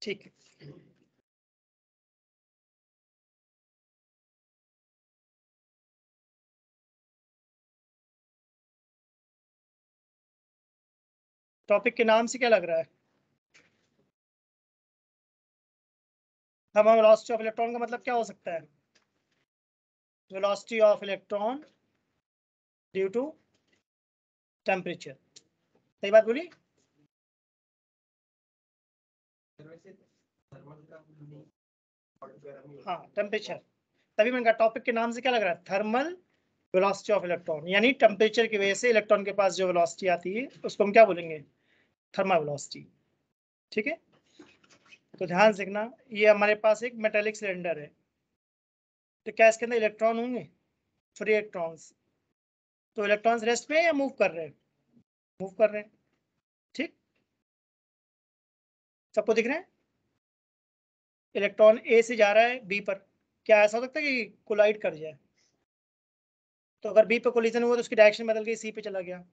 ठीक है, टॉपिक के नाम से क्या लग रहा है? थर्मल वेलोसिटी ऑफ इलेक्ट्रॉन का मतलब क्या हो सकता है? Velocity of electron due to temperature. सही बात बोली? हाँ, टेम्परेचर। तभी मैंने कहा टॉपिक के नाम से क्या लग रहा है? थर्मल वेलोसिटी ऑफ इलेक्ट्रॉन, यानी टेम्परेचर की वजह से इलेक्ट्रॉन के पास जो वेलोसिटी आती है उसको हम क्या बोलेंगे? Thermal velocity. ठीक है, तो ध्यान से देखना, ये हमारे पास एक मेटेलिक सिलेंडर है, तो क्या इसके अंदर इलेक्ट्रॉन होंगे? Free electrons. तो इलेक्ट्रॉन्स रेस्ट में या मूव कर रहे हैं? मूव कर रहे हैं। ठीक, सबको दिख रहा है? इलेक्ट्रॉन ए से जा रहा है बी पर, क्या ऐसा हो सकता है कि कोलाइड कर जाए? तो अगर बी पे कोलिजन हुआ तो उसकी डायरेक्शन बदल गई, सी पे चला गया,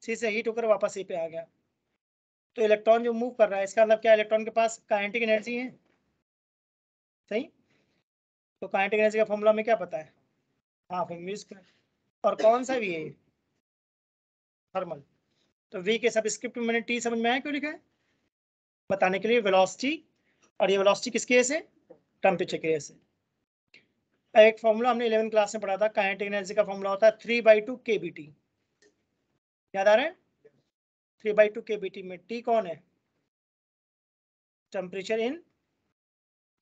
सी से हीट होकर वापस सी पे आ गया। तो इलेक्ट्रॉन जो मूव कर रहा है, इसका मतलब क्या? इलेक्ट्रॉन के पास काइनेटिक एनर्जी है। सही। तो काइनेटिक एनर्जी का फॉर्मूला में क्या पता है? Half M V square. और कौन सा वी है? थर्मल। तो वी के सबस्क्रिप्ट में मैंने टी समझ में आया क्यों लिखा है? बताने के लिए वेलोसिटी, और ये वेलोसिटी किसकी वजह से? टेम्परेचर की वजह से। एक फॉर्मूला हमने 11 क्लास में पढ़ा था, काइनेटिक एनर्जी का फॉर्मूला होता है 3/2 kBT। याद आ रहा है? 3/2 kBT में टी कौन है? Temperature in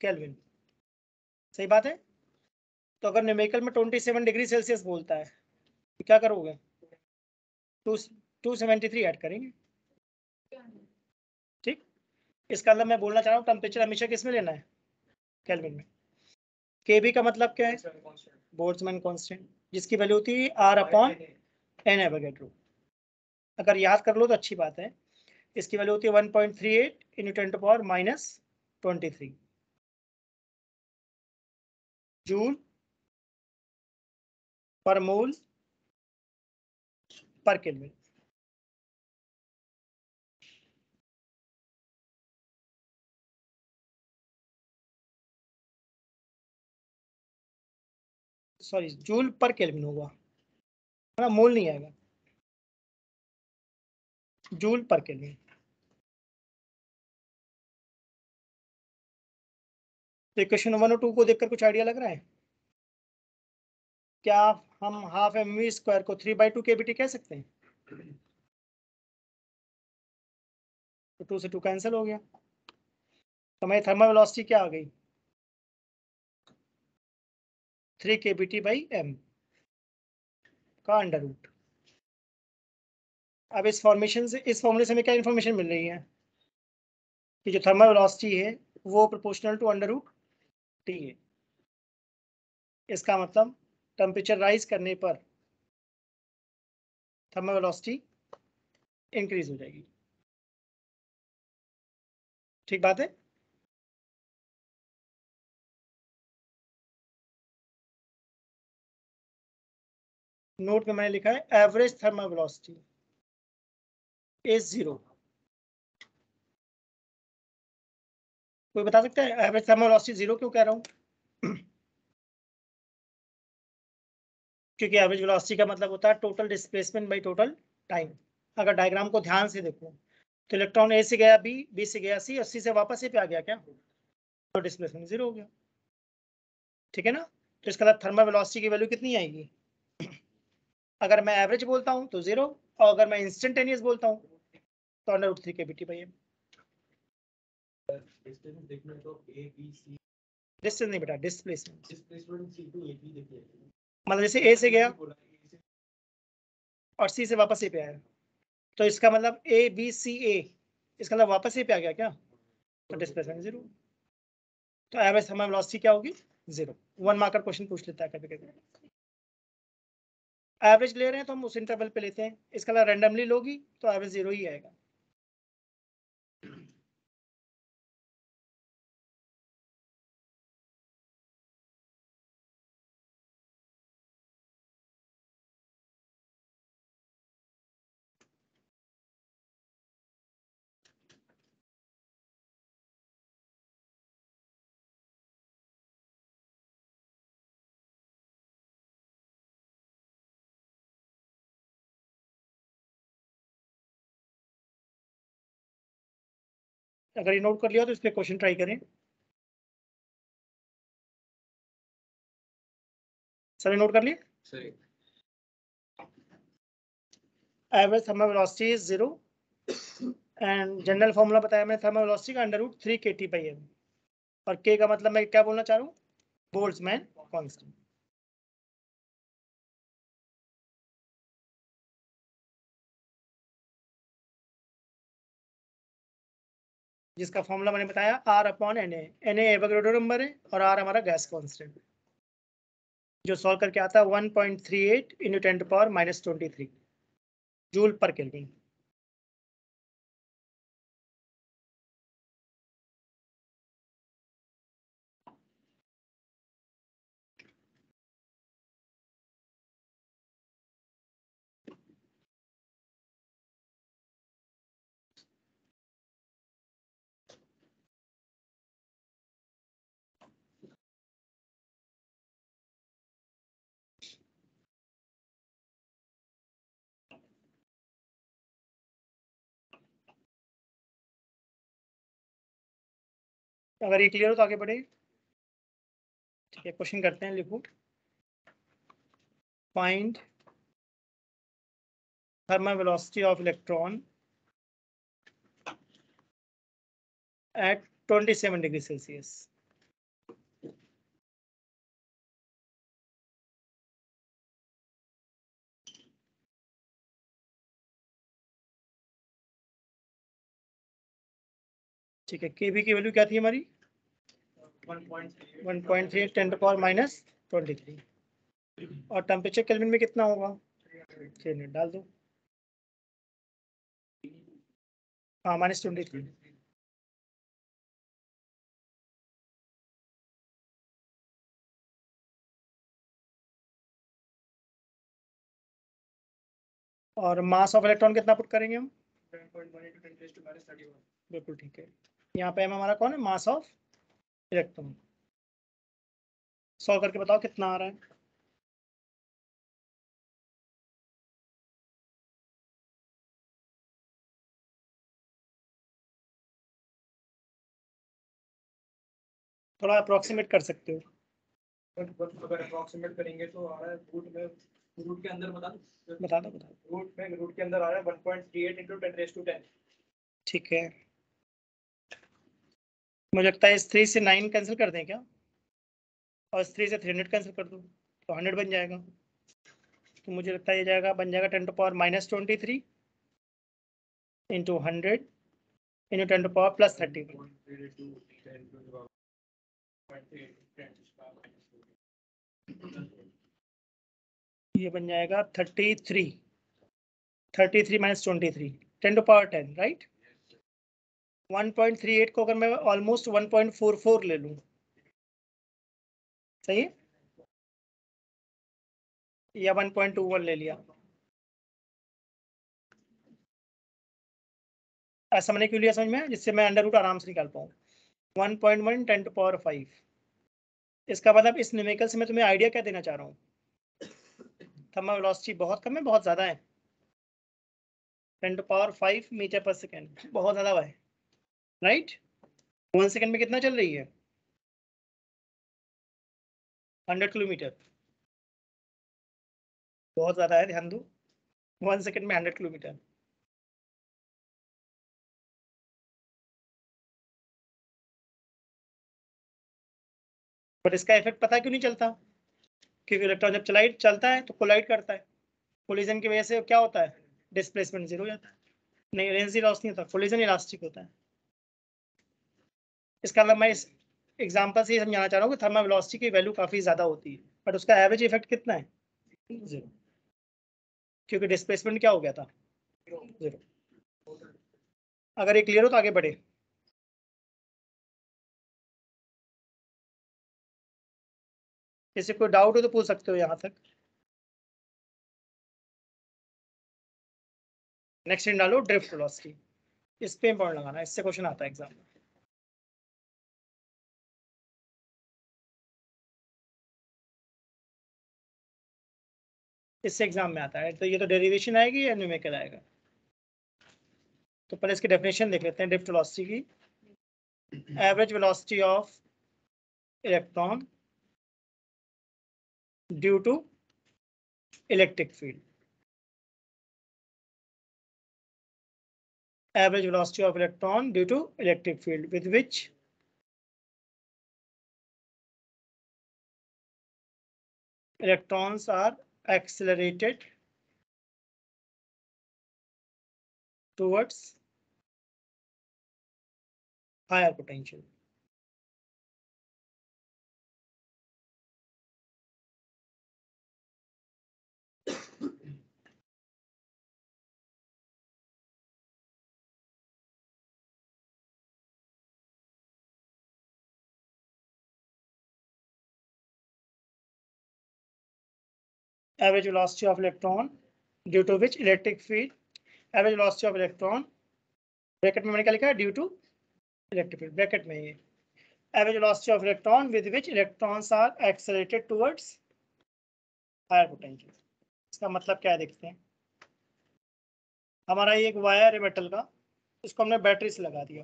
kelvin. सही बात है। तो अगर न्यूमेरिकल में 27 डिग्री सेल्सियस बोलता है तो क्या करोगे? 273 ऐड करेंगे। ठीक, इसका मतलब मैं बोलना चाह रहा हूँ टेम्परेचर हमेशा किस में लेना है? केल्विन में। केबी का मतलब क्या है? बोल्ट्जमैन कांस्टेंट, जिसकी वैल्यू होती है R/N एवोगैड्रो। अगर याद कर लो तो अच्छी बात है। इसकी वैल्यू होती है 1.38 × 10⁻⁻23 joule per mole per kelvin. Sorry, joule per kelvin होगा, है ना, मोल नहीं आएगा, जूल पर केल्विन। तो इक्वेशन 1 और 2 को देखकर कुछ आइडिया लग रहा है? क्या हम हाफ एम वी स्क्वायर को 3/2 kBT कह सकते हैं? तो 2 से 2 कैंसिल हो गया, तो हमारी थर्मल वेलोसिटी क्या आ गई? 3 kBT/m का अंडर रूट। अब इस फॉर्मेशन से, इस फॉर्मूले से हमें क्या इन्फॉर्मेशन मिल रही है? कि जो थर्मल वेलोसिटी है वो proportional to under root T है। इसका मतलब टेम्परेचर राइज करने पर थर्मल वेलोसिटी इंक्रीज हो जाएगी। ठीक बात है। नोट में मैंने लिखा है एवरेज थर्मल वेलोसिटी इज 0। कोई बता सकता है एवरेज थर्मल वेलोसिटी 0 क्यों कह रहा हूँ? क्योंकि एवरेज वेलोसिटी का मतलब होता है total displacement by total time. अगर डायग्राम को ध्यान से देखो तो इलेक्ट्रॉन ए से गया बी, बी से गया सी, और सी से वापस ए पे आ गया, क्या तो डिस्प्लेसमेंट 0 हो गया। ठीक है ना? तो इसका मतलब थर्मल वेलोसिटी की वैल्यू कितनी आएगी? अगर मैं एवरेज बोलता हूँ तो 0, और अगर मैं इंस्टेंटेनियस बोलता हूँ तो √3 kBT/m। डिस्टेंस नहीं बेटा, डिस्प्लेसमेंट। मतलब जैसे ए से गया और सी से वापस ए पे आया, तो इसका मतलब A B C A, इसका मतलब वापस ए पे आ गया क्या, तो डिस्प्लेसमेंट 0। तो एवरेज थर्मल वेलोसिटी क्या होगी? 0। 1 मार्कर क्वेश्चन पूछ लेता है कभी कभी। एवरेज ले रहे हैं तो हम उस इंटरवल पे लेते हैं, इसका मतलब रैंडमली लोगी तो एवरेज 0 ही आएगा। अगर ये नोट कर लिया तो इस पर क्वेश्चन ट्राई करें। सभी नोट कर लिए? सही। Average thermal velocity is 0 and general formula बताया मैंने थर्मल वेलोसिटी का √3 kT/m, और k का मतलब मैं क्या बोलना चाह रहा हूँ, बोल्ट्जमैन कांस्टेंट। जिसका फॉर्मूला मैंने बताया R/Na। Na एवोगैड्रो नंबर है और R हमारा गैस कांस्टेंट, जो सॉल्व करके आता है 1.38 × 10⁻⁻23 जूल पर केल्विन। अगर ये क्लियर हो तो आगे बढ़े। ठीक है, क्वेश्चन करते हैं, लिखो। Find thermal velocity of electron at 27 degree Celsius. ठीक है, केवी की वैल्यू क्या थी हमारी? 1.3 10⁻⁻23, और टेम्परेचर केल्विन में कितना होगा? 300 डाल दो। हाँ, -23। और मास ऑफ इलेक्ट्रॉन कितना पुट करेंगे हम? 10.1 बिल्कुल ठीक है। यहाँ पे हमारा कौन है? Mass of electron. सॉल्व करके बताओ कितना आ रहा है। थोड़ा अप्रोक्सीमेट कर सकते हो। अगर अप्रोक्सीमेट करेंगे तो आ रहा है रूट के अंदर बता दो। रूट के अंदर आ रहा है 1.38 × 10⁻10। ठीक है, मुझे लगता है इस 3 से 9 कैंसिल कर दें क्या, और इस 3 से 300 कैंसिल कर दो तो 100 बन जाएगा। तो मुझे लगता है ये जाएगा, बन जाएगा 10⁻⁻23 × 100 × 10⁻+31। ये बन जाएगा 33 -23 10⁻10, राइट। 1.38 को अगर मैं ऑलमोस्ट 1.44 ले लूं, सही है, या 1.21 ले लिया, ऐसा मैंने क्यों लिया समझ में, जिससे मैं अंडर रूट आराम से निकाल पाऊँ। 1.1 10⁻5, इसका मतलब इस न्यूमेरिकल से मैं तुम्हें आइडिया क्या देना चाह रहा हूँ, थर्मल वेलोसिटी बहुत कम है, बहुत ज्यादा है। 10⁻5 मीटर/सेकेंड बहुत ज्यादा है, राइट। 1 सेकेंड में कितना चल रही है? 100 किलोमीटर, बहुत ज्यादा है, ध्यान दो। 1 सेकेंड में 100 किलोमीटर। बट इसका इफेक्ट पता क्यों नहीं चलता? क्योंकि इलेक्ट्रॉन जब चलता है तो कोलाइड करता है। कोलिजन की वजह से क्या होता है? डिस्प्लेसमेंट 0 हो जाता है। नहीं, एनर्जी लॉस नहीं होता, कोलिजन इलास्टिक होता है। इसका मतलब मैं इस एग्जांपल से ये समझाना चाह रहा हूँ कि थर्मल वेलोसिटी की वैल्यू काफी ज्यादा होती है, बट उसका एवरेज इफेक्ट कितना है? 0, क्योंकि डिस्प्लेसमेंट क्या हो गया था? 0। अगर ये क्लियर हो तो आगे बढ़े। किसी कोई डाउट हो तो पूछ सकते हो यहाँ तक। नेक्स्ट डालो ड्रिफ्ट वेलोसिटी, इस पे इंपॉर्टेंट लगाना, इससे क्वेश्चन आता है एग्जाम में। इससे एग्जाम में आता है, तो ये तो डेरिवेशन आएगी या न्यूमेरिकल आएगा। तो पहले इसकी डेफिनेशन देख लेते हैं ड्रिफ्ट वेलोसिटी की। average velocity of electron due to electric field. Average velocity of electron due to electric field with which electrons are accelerated towards higher potential. Average velocity of electron due to which electric field, average velocity of electron bracket में मैंने क्या लिखा है due to electric field bracket में ये average velocity of electron with which electrons are accelerated towards higher potential. इसका मतलब क्या है देखते हैं। हमारा ये एक वायर है मेटल का, इसको हमने बैटरी से लगा दिया,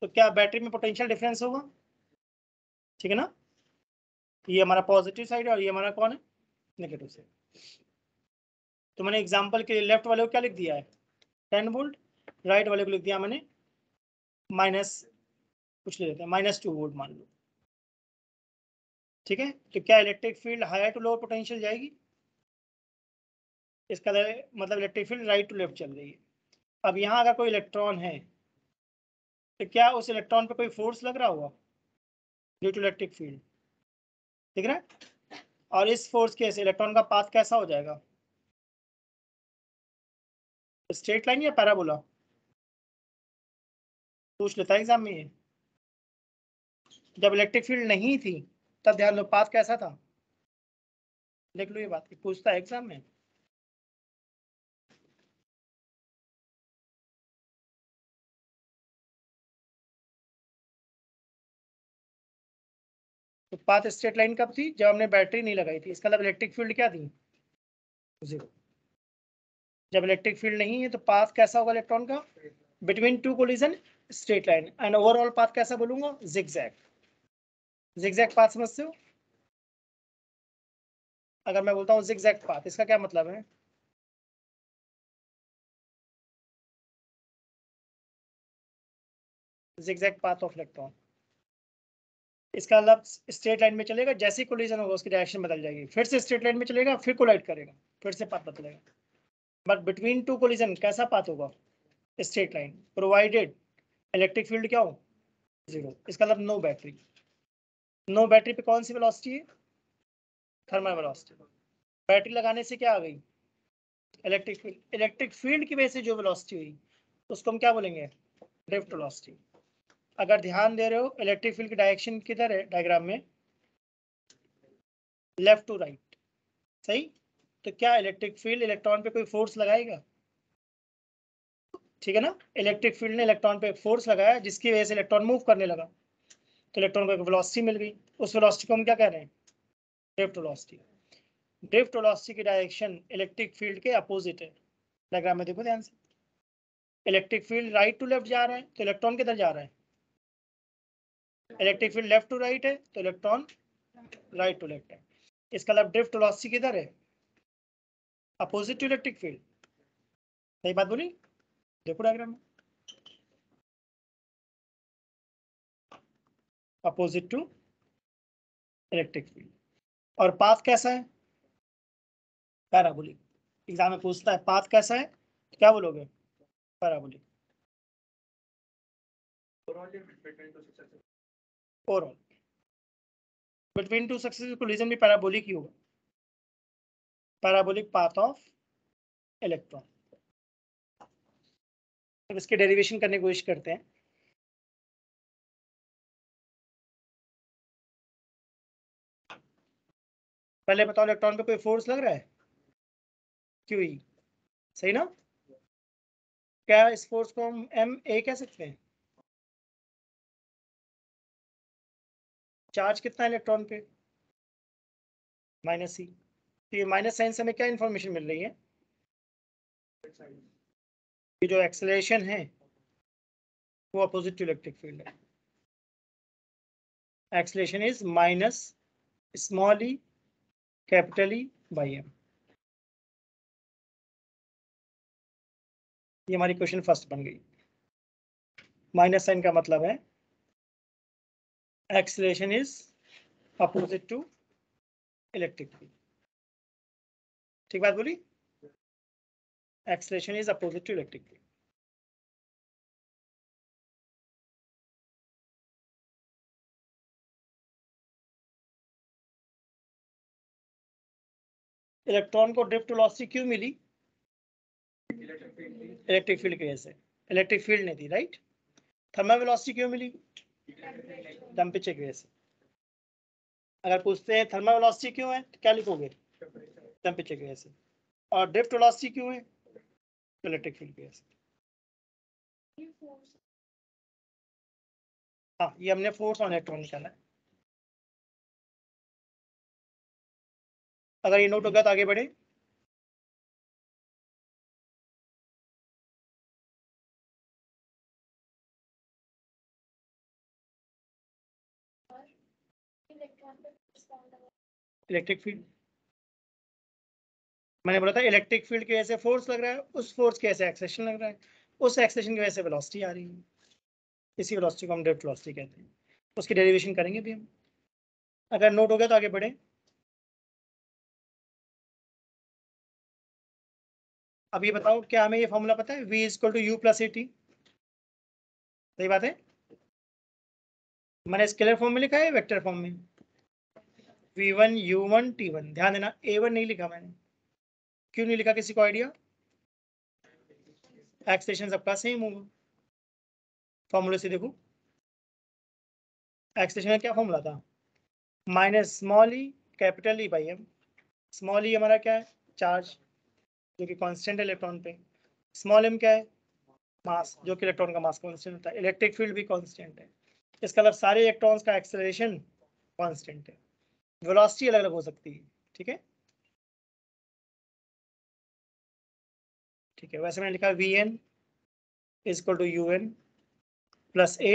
तो क्या बैटरी में पोटेंशियल डिफरेंस होगा? ठीक है ना, ये हमारा पॉजिटिव साइड है और ये हमारा कौन है, नेगेटिव साइड। तो मैंने एग्जांपल के लिए लेफ्ट वाले को क्या लिख दिया है 10 वोल्ट, राइट वाले को लिख दिया मैंने माइनस कुछ ले लेते हैं -2 वोल्ट मान लो। ठीक है, तो क्या electric field higher to lower potential जाएगी? इसका मतलब electric field right to left चल रही है। अब यहाँ अगर कोई इलेक्ट्रॉन है तो क्या उस इलेक्ट्रॉन पे कोई फोर्स लग रहा होगा ड्यू टू इलेक्ट्रिक फील्ड, ठीक है? और इस फोर्स के से इलेक्ट्रॉन का पाथ कैसा हो जाएगा, स्ट्रेट लाइन या पैराबोला? पूछ लेता है एग्जाम में ये। जब इलेक्ट्रिक फील्ड नहीं थी तब ध्यान दो पाथ कैसा था, देख लो ये बात पूछता है एग्जाम में। तो पाथ स्ट्रेट लाइन कब थी, जब हमने बैटरी नहीं लगाई थी। इसका मतलब इलेक्ट्रिक फील्ड क्या थी, 0। जब इलेक्ट्रिक फील्ड नहीं है तो पाथ कैसा होगा इलेक्ट्रॉन का, between two collision straight line, and overall path कैसा बोलूंगा, जिगजैग। जिगजैग पाथ समझते हो? अगर मैं बोलता हूँ जिगजैग पाथ, इसका क्या मतलब है, जिगजैग पाथ ऑफ इलेक्ट्रॉन। इसका मतलब स्ट्रेट लाइन में चलेगा, जैसे ही कोलिजन होगा उसकी डायरेक्शन बदल जाएगी, फिर से स्ट्रेट लाइन में चलेगा, फिर कोलाइड करेगा, फिर से पाथ बदलेगा। बट बिटवीन टू कोलिजन कैसा पाथ होगा, straight line, provided electric field क्या हो, 0। इसका मतलब नो बैटरी। नो बैटरी पे कौन सी वेलोसिटी है, थर्मल वेलोसिटी। बैटरी लगाने से क्या आ गई, इलेक्ट्रिक फील्ड। इलेक्ट्रिक फील्ड की वजह से जो वेलोसिटी हुई उसको हम क्या बोलेंगे, ड्रिफ्ट वेलोसिटी। अगर ध्यान दे रहे हो इलेक्ट्रिक फील्ड की डायरेक्शन किधर है डायग्राम में, लेफ्ट टू राइट, सही। तो क्या इलेक्ट्रिक फील्ड इलेक्ट्रॉन पे कोई फोर्स लगाएगा, ठीक है ना। इलेक्ट्रिक फील्ड ने इलेक्ट्रॉन पे फोर्स लगाया जिसकी वजह से इलेक्ट्रॉन मूव करने लगा, तो इलेक्ट्रॉन को एक वेलोसिटी मिल गई। उस वेलोसिटी को हम क्या कह रहे हैं, ड्रिफ्ट वेलोसिटी। ड्रिफ्ट वेलोसिटी की डायरेक्शन इलेक्ट्रिक फील्ड के अपोजिट है। डायग्राम में देखो ध्यान से, electric field right to left जा रहा है तो इलेक्ट्रॉन किधर जा रहा है, electric field left to right है तो इलेक्ट्रॉन राइट टू लेफ्ट है। इसका मतलब ड्रिफ्ट वेलोसिटी किधर है, अपोजिट टू इलेक्ट्रिक फील्ड। सही बात बोली, देखो डायग्राम में, अपोजिट टू इलेक्ट्रिक फील्ड। और पाथ कैसा है, पैराबोलिक। एग्जाम में पूछता है पाथ कैसा है, तो क्या बोलोगे, parabolic. Overall between two successive collision भी पैराबोलिक ही होगा, पैराबोलिक पाथ ऑफ इलेक्ट्रॉन। अब इसके डेरिवेशन करने की कोशिश करते हैं। पहले बताओ इलेक्ट्रॉन पे कोई फोर्स लग रहा है, क्यू ई, सही ना। क्या इस फोर्स को हम एम ए कह सकते हैं, चार्ज कितना है इलेक्ट्रॉन पे, -c। तो ये माइनस साइन से हमें क्या इंफॉर्मेशन मिल रही है, ये जो एक्सेलरेशन है वो अपोजिट टू इलेक्ट्रिक फील्ड है। Acceleration is minus small E capital E by M. ये हमारी क्वेश्चन फर्स्ट बन गई। माइनस साइन का मतलब है acceleration is opposite to electric field. ठीक बात बोली? Acceleration is opposite to electric field. Electron को ड्रिफ्ट वेलोसिटी क्यों मिली? इलेक्ट्रिक फील्ड की वजह से। इलेक्ट्रिक फील्ड नहीं थी, राइट? थर्मल वेलोसिटी क्यों मिली? टेम्परेचर की वजह से। अगर पूछते हैं थर्मल वेलोसिटी क्यों है तो क्या लिखोगे? टेम्परेचर की वजह से। और ड्रिफ्ट वेलोसिटी क्यों है? इलेक्ट्रिक फील्ड की वजह से। हाँ, ये हमने फोर्स ऑन इलेक्ट्रॉन निकाला है। अगर ये नोट हो गया तो आगे बढ़े। इलेक्ट्रिक फील्ड, मैंने बोला था इलेक्ट्रिक फील्ड की वजह से फोर्स लग रहा है, उस फोर्स की वजह से एक्सेलरेशन लग रहा है, उस एक्सेलरेशन की वजह से वेलोसिटी आ रही है। इसी वेलोसिटी को हम ड्रिफ्ट वेलोसिटी कहते हैं। उसकी डेरिवेशन करेंगे भी हम। अगर नोट हो गया तो आगे बढ़े। अब ये बताओ, क्या हमें ये फॉर्मूला पता है? v equal to U plus A T. सही बात है। मैंने स्केलर फॉर्म में लिखा है वेक्टर फॉर्म में? v1 u1 t1। ध्यान देना, a1 नहीं लिखा मैंने। क्यों नहीं लिखा, किसी को आइडिया? एक्सेलरेशन सबका सेम होगा। फॉर्मूले से देखो, एक्सेलरेशन का क्या फॉर्मूला था? Minus small E capital E by M. Small E हमारा क्या है? चार्ज, जो कि कांस्टेंट है इलेक्ट्रॉन पे। स्मॉल एम क्या है? मास, जो कि इलेक्ट्रॉन का मास कांस्टेंट होता है। इलेक्ट्रिक फील्ड भी कांस्टेंट है। इसका मतलब सारे इलेक्ट्रॉन्स का एक्सेलरेशन कांस्टेंट है। वेलोसिटी अलग अलग हो सकती है। ठीक है, ठीक है। वैसे मैंने लिखा V N is equal to U N plus A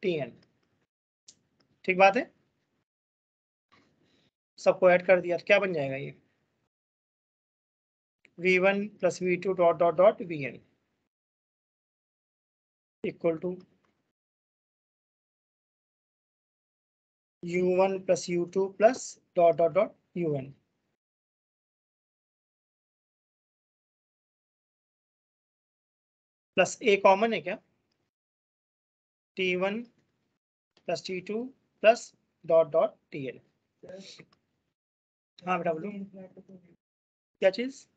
T N. ठीक बात है। सबको ऐड कर दिया तो क्या बन जाएगा ये? v1 plus v2 dot dot dot vn equal to u1 plus u2 plus dot dot dot un। Plus A common है क्या? t1 plus t2 plus dot dot tn। हाँ बेटा बोलो, क्या चीज?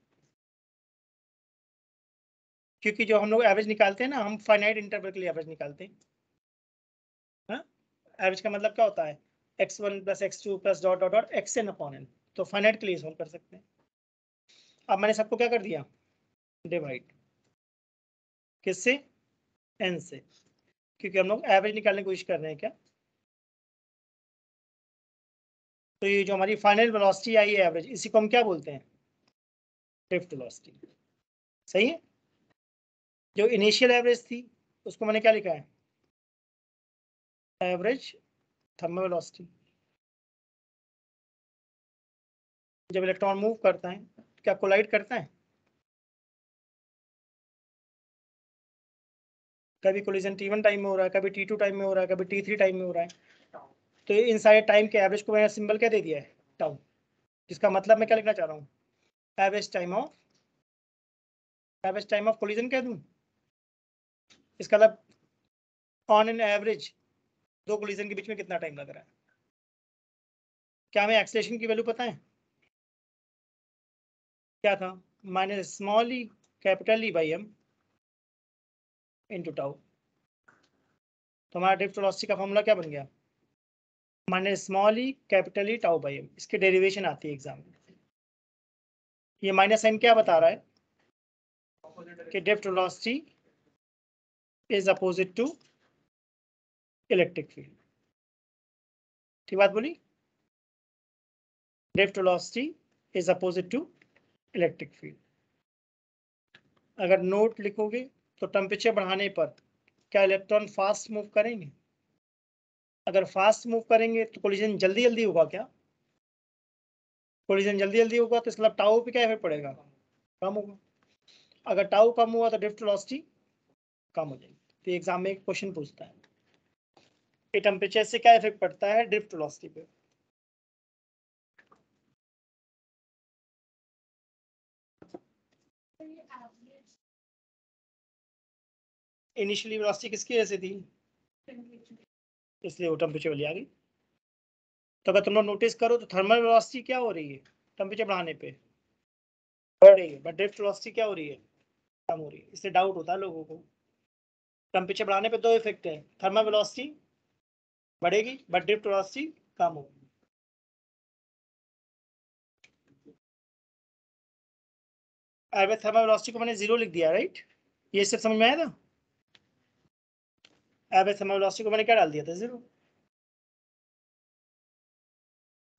क्योंकि जो हम लोग एवरेज निकालते हैं ना, हम फाइनाइट इंटरवल के लिए एवरेज निकालते हैं। हाँ, एवरेज का मतलब क्या होता है? x1 plus x2 plus dot dot dot xn upon n। तो फाइनाइट के लिए सॉल्व कर सकते हैं। अब मैंने सबको क्या कर दिया? डिवाइड। किससे? n से। क्योंकि हम लोग एवरेज निकालने की कोशिश कर रहे हैं क्या। तो ये जो हमारी फाइनल वेलोसिटी आई है एवरेज, इसी को हम क्या बोलते हैं? Drift velocity. सही है। जो इनिशियल एवरेज थी उसको मैंने क्या लिखा है? Average thermal velocity. जब इलेक्ट्रॉन मूव करता है क्या कोलाइड करता है? कभी कोलिजन t1 टाइम में हो रहा है, कभी t2 टाइम में हो रहा है, कभी t3 टाइम में हो रहा है। तो इन सारे टाइम के एवरेज को मैंने सिंबल क्या दे दिया है? टाउ। जिसका मतलब मैं क्या लिखना चाह रहा हूँ? एवरेज टाइम ऑफ कोलिजन कह दूं। इसका मतलब ऑन एन एवरेज दो कोलिजन के बीच में कितना टाइम लग रहा है। क्या हमें एक्सेलरेशन की वैल्यू पता है? क्या था? Minus small E capital E by M into tau. तो हमारा ड्रिफ्ट वेलोसिटी का फॉर्मूला क्या बन गया? Minus small E capital E tau by M. इसकी डेरिवेशन आती है एग्जाम में। ये माइनस साइन क्या बता रहा है? कि drift velocity is opposite to electric field. ठीक बात बोली? Drift velocity is opposite to electric field. अगर नोट लिखोगे तो टेम्परेचर बढ़ाने पर क्या इलेक्ट्रॉन फास्ट मूव करेंगे? अगर फास्ट मूव करेंगे तो कोलिजन जल्दी जल्दी होगा क्या? कोलिजन जल्दी जल्दी होगा तो इसका मतलब टाउ पे क्या इफेक्ट पड़ेगा? कम होगा। अगर टाउ कम हुआ तो ड्रिफ्ट वेलोसिटी कम हो जाएगी। तो एग्जाम में एक क्वेश्चन पूछता है कि टेम्परेचर से क्या इफेक्ट पड़ता है ड्रिफ्ट वेलोसिटी पे। इनिशियली वेलोसिटी किसकी वजह से थी? इसलिए वो टेम्परेचर वाली आ गई। तो अगर तुम लोग नोटिस करो तो थर्मल वेलोसिटी क्या हो रही है टेम्परेचर बढ़ाने पे? बढ़ रही है, बट ड्रिफ्ट वेलोसिटी क्या हो रही है? कम हो रही है। इससे डाउट होता है लोगों को। टेम्परेचर बढ़ाने पे दो इफेक्ट है, थर्मल वेलोसिटी बढ़ेगी बट ड्रिफ्ट वेलोसिटी कम होगी। एवरेज थर्मल वेलोसिटी को मैंने 0 लिख दिया, राइट? ये सब समझ में आया था? एवरेज थर्मल वेलोसिटी को मैंने क्या डाल दिया था? 0।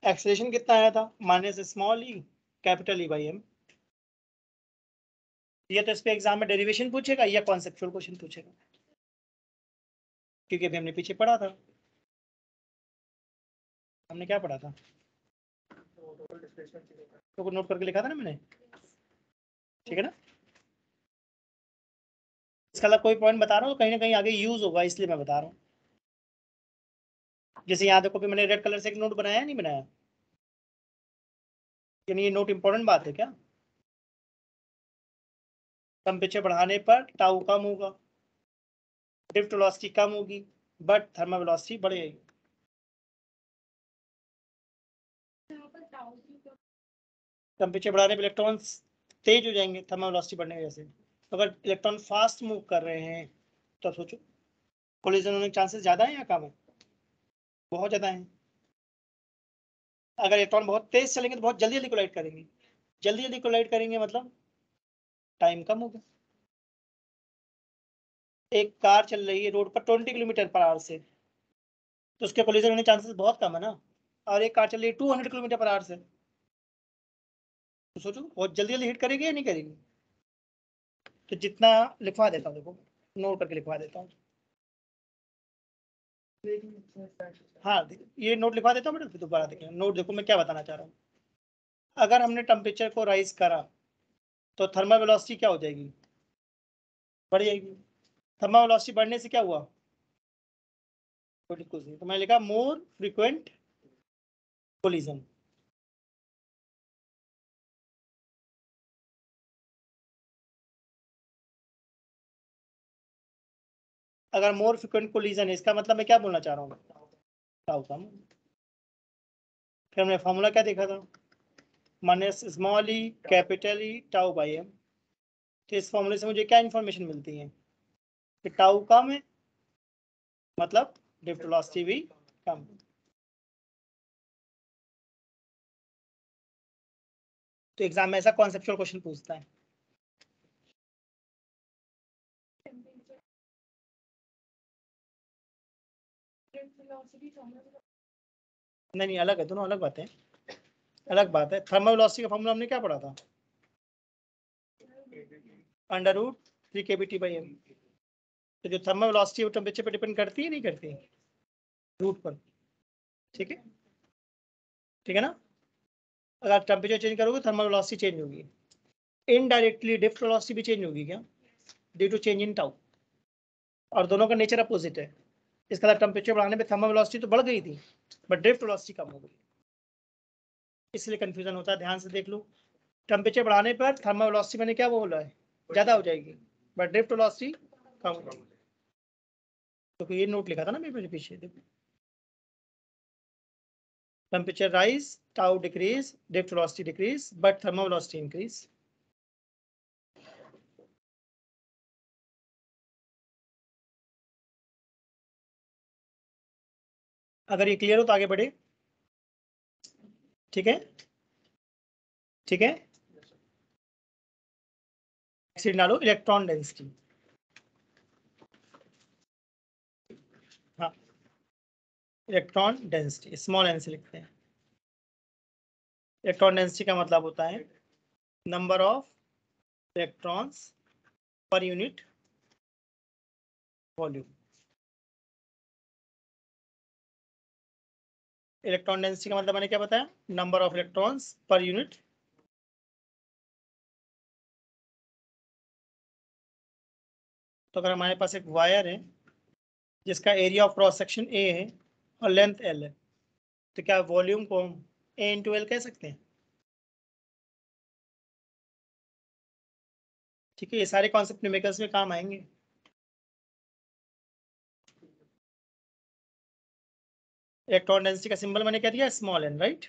एक्सेलरेशन कितना आया था? Minus small E capital E by M. ये तो इस पे एग्जाम में डेरिवेशन पूछेगा या कॉन्सेप्चुअल क्वेश्चन पूछेगा, क्योंकि अभी हमने पीछे पढ़ा था। हमने क्या पढ़ा था? तो नोट करके लिखा था ना मैंने, ठीक है ना? इसका अलग कोई पॉइंट बता रहा हूँ, कहीं ना कहीं आगे यूज होगा, इसलिए मैं बता रहा हूँ। जैसे यहाँ देखो, मैंने रेड कलर से एक नोट बनाया, नहीं बनाया? यानी ये नोट इंपॉर्टेंट बात है क्या? टेम्परेचर बढ़ाने पर टाउ कम होगा, ड्रिफ्ट वेलोसिटी कम होगी, बट थर्मल वेलोसिटी बढ़ेगी। टेम्परेचर बढ़ाने पर इलेक्ट्रॉन तेज हो जाएंगे थर्मल वेलोसिटी बढ़ने की वजह से। अगर इलेक्ट्रॉन फास्ट मूव कर रहे हैं तो सोचो कोलिजन होने के चांसेस ज्यादा है या कम है? बहुत ज्यादा है। अगर इलेक्ट्रॉन बहुत तेज चलेंगे तो बहुत जल्दी जल्दी कोलाइड करेंगे। जल्दी जल्दी कोलाइड करेंगे मतलब टाइम कम होगा। एक कार चल रही है रोड पर 20 किलोमीटर पर आवर से, तो उसके कोलिजन होने चांसेस बहुत कम है ना। और एक कार चल रही है 200 किलोमीटर पर आवर से, तो सोचो बहुत जल्दी जल्दी हिट करेगी या नहीं करेगी? तो जितना लिखवा देता हूँ, देखो नोट करके लिखवा देता हूँ। हाँ ये नोट लिखवा देता हूँ बेटा, फिर दोबारा देखें नोट। देखो मैं क्या बताना चाह रहा हूँ। अगर हमने टेम्परेचर को राइज करा तो थर्मल वेलोसिटी क्या हो जाएगी? बढ़ जाएगी। थर्मल वेलोसिटी बढ़ने से क्या हुआ? कुछ नहीं, तो मैंने लिखा मोर फ्रीक्वेंट कोलिजन। अगर मोर फ्रीक्वेंट कोलिजन है इसका मतलब मैं क्या बोलना चाह रहा हूँ? टाउ कम। फिर हमने फॉर्मूला क्या देखा था? Minus small E capital E tau by M. तो इस फॉर्मूले से मुझे क्या इंफॉर्मेशन मिलती है कि टाउ कम है मतलब ड्रिफ्ट वेलोसिटी भी कम। तो एग्जाम में ऐसा कॉन्सेप्चुअल क्वेश्चन पूछता है। नहीं अलग है, दोनों अलग बातें। अलग बात है। थर्मल वेलोसिटी का फॉर्मूला हमने क्या पढ़ा था? Under root 3 kBT by M. तो जो थर्मल वेलोसिटी वो टेम्परेचर पर डिपेंड करती है नहीं करती? रूट पर। ठीक है, ठीक है ना? अगर आप टेम्परेचर चेंज करोगे थर्मल वेलोसिटी चेंज होगी। इनडायरेक्टली ड्रिफ्ट वेलोसिटी भी चेंज होगी क्या? Due to change in tau. और दोनों का नेचर अपोजिट है। इसका मतलब टेम्परेचर बढ़ाने पे थर्मल वेलोसिटी तो बढ़ गई थी बट ड्रिफ्ट वेलोसिटी कम हो गई, इसलिए कंफ्यूजन होता है। ध्यान से देख लो, टेम्परेचर बढ़ाने पर थर्मल वेलोसिटी मैंने क्या बोला है? ज्यादा हो जाएगी बट ड्रिफ्ट वेलोसिटी कम हो जाएगी। तो ये नोट लिखा था ना मेरे पीछे, देखो temperature rise tau decrease drift velocity decrease but thermal velocity increase. अगर ये क्लियर हो तो आगे बढ़े। ठीक है, ठीक है। नेक्स्ट डालो इलेक्ट्रॉन डेंसिटी। हाँ, इलेक्ट्रॉन डेंसिटी स्मॉल एन से लिखते हैं। इलेक्ट्रॉन डेंसिटी का मतलब होता है number of electrons per unit volume. Electron density का मतलब मैंने क्या बताया, number of electrons per unit. तो अगर हमारे पास एक वायर है जिसका area of cross section A है और लेंथ एल है, तो क्या वॉल्यूम को हम ए इंटू एल कह सकते हैं? ठीक है, ये सारे कॉन्सेप्ट न्यूमेरिकल्स में काम आएंगे। इलेक्ट्रॉन डेंसिटी का सिंबल मैंने क्या दिया, स्मॉल एन, राइट।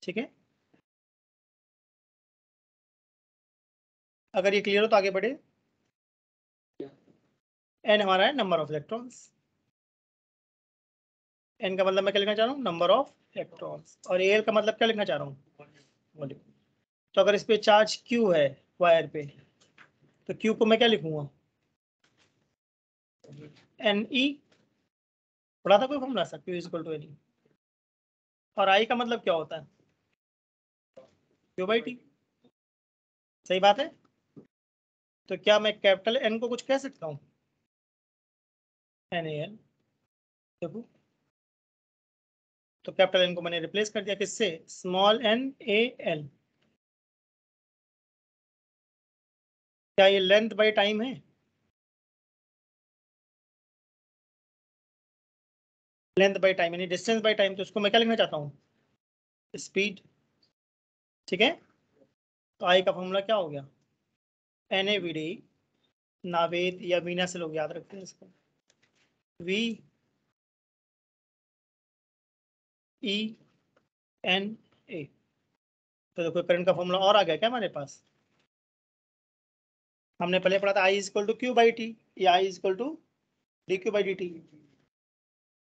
ठीक है, अगर ये क्लियर हो तो आगे बढ़े। एन हमारा है नंबर ऑफ इलेक्ट्रॉन्स। एन का मतलब मैं क्या लिखना चाह रहा हूँ, नंबर ऑफ इलेक्ट्रॉन्स। और एल का मतलब क्या लिखना चाह रहा हूँ, वॉल्यूम। तो अगर इस पे चार्ज क्यू है वायर पे, तो क्यू को मैं क्या लिखूंगा, एन ई। पढ़ा था कोई फॉर्मूला सा, Q is equal to N E. और आई का मतलब क्या होता है, क्यू बाई टी। सही बात है। तो क्या मैं कैपिटल एन को कुछ कह सकता हूँ, एन ए एल। देखो, तो कैपिटल एन को मैंने रिप्लेस कर दिया किससे, स्मॉल एन ए एल। क्या ये लेंथ बाई टाइम है, लेंथ बाई टाइम यानी डिस्टेंस बाई टाइम। तो उसको मैं क्या लिखना चाहता हूँ, स्पीड। ठीक है, तो आई का फॉर्मूला क्या हो गया, N A V D. Naved या वीना से लोग याद रखते हैं इसको, वी ई एन ए। तो देखो करंट का फॉर्मूला और आ गया क्या हमारे पास। हमने पहले पढ़ा था I is equal to Q by T, या I is equal to D Q by D T.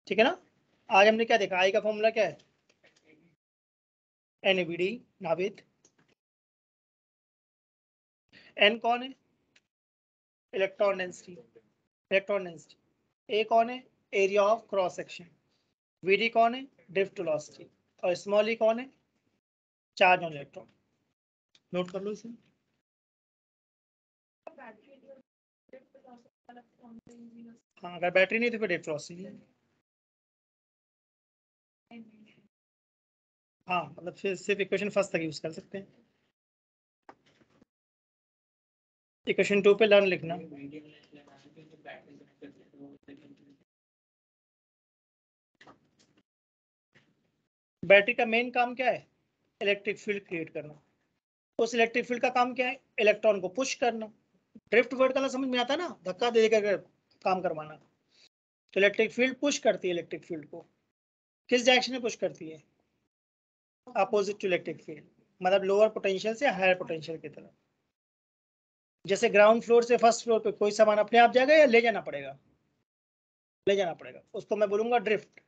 ठीक है ना। आज हमने क्या देखा, आई का फॉर्मूला क्या है, N A V D, Naved. N कौन है, electron density, electron density. A कौन है, area of cross section. VD कौन है, ड्रिफ्ट वेलोसिटी। और स्मॉल ई कौन है, चार्ज ऑन इलेक्ट्रॉन। नोट कर लो इसे। हाँ, अगर बैटरी नहीं तो फिर ड्रिफ्ट वेलोसिटी है। हाँ, मतलब फिर सिर्फ इक्वेशन फर्स्ट तक यूज कर सकते हैं। इक्वेशन 2 पे लर्न लिखना। बैटरी का मेन काम क्या है, इलेक्ट्रिक फील्ड क्रिएट करना। उस इलेक्ट्रिक फील्ड का काम क्या है, इलेक्ट्रॉन को पुश करना। ड्रिफ्ट वर्ड का ना समझ में आता ना, धक्का दे देकर काम करवाना। तो इलेक्ट्रिक फील्ड पुश करती है इलेक्ट्रिक फील्ड को, किस डायरेक्शन में पुश करती है, अपोजिट टू इलेक्ट्रिक फील्ड। मतलब लोअर पोटेंशियल से हायर पोटेंशियल की तरफ। जैसे ग्राउंड फ्लोर से फर्स्ट फ्लोर पे कोई सामान अपने आप जाएगा या ले जाना पड़ेगा, ले जाना पड़ेगा, उसको मैं बोलूंगा ड्रिफ्ट।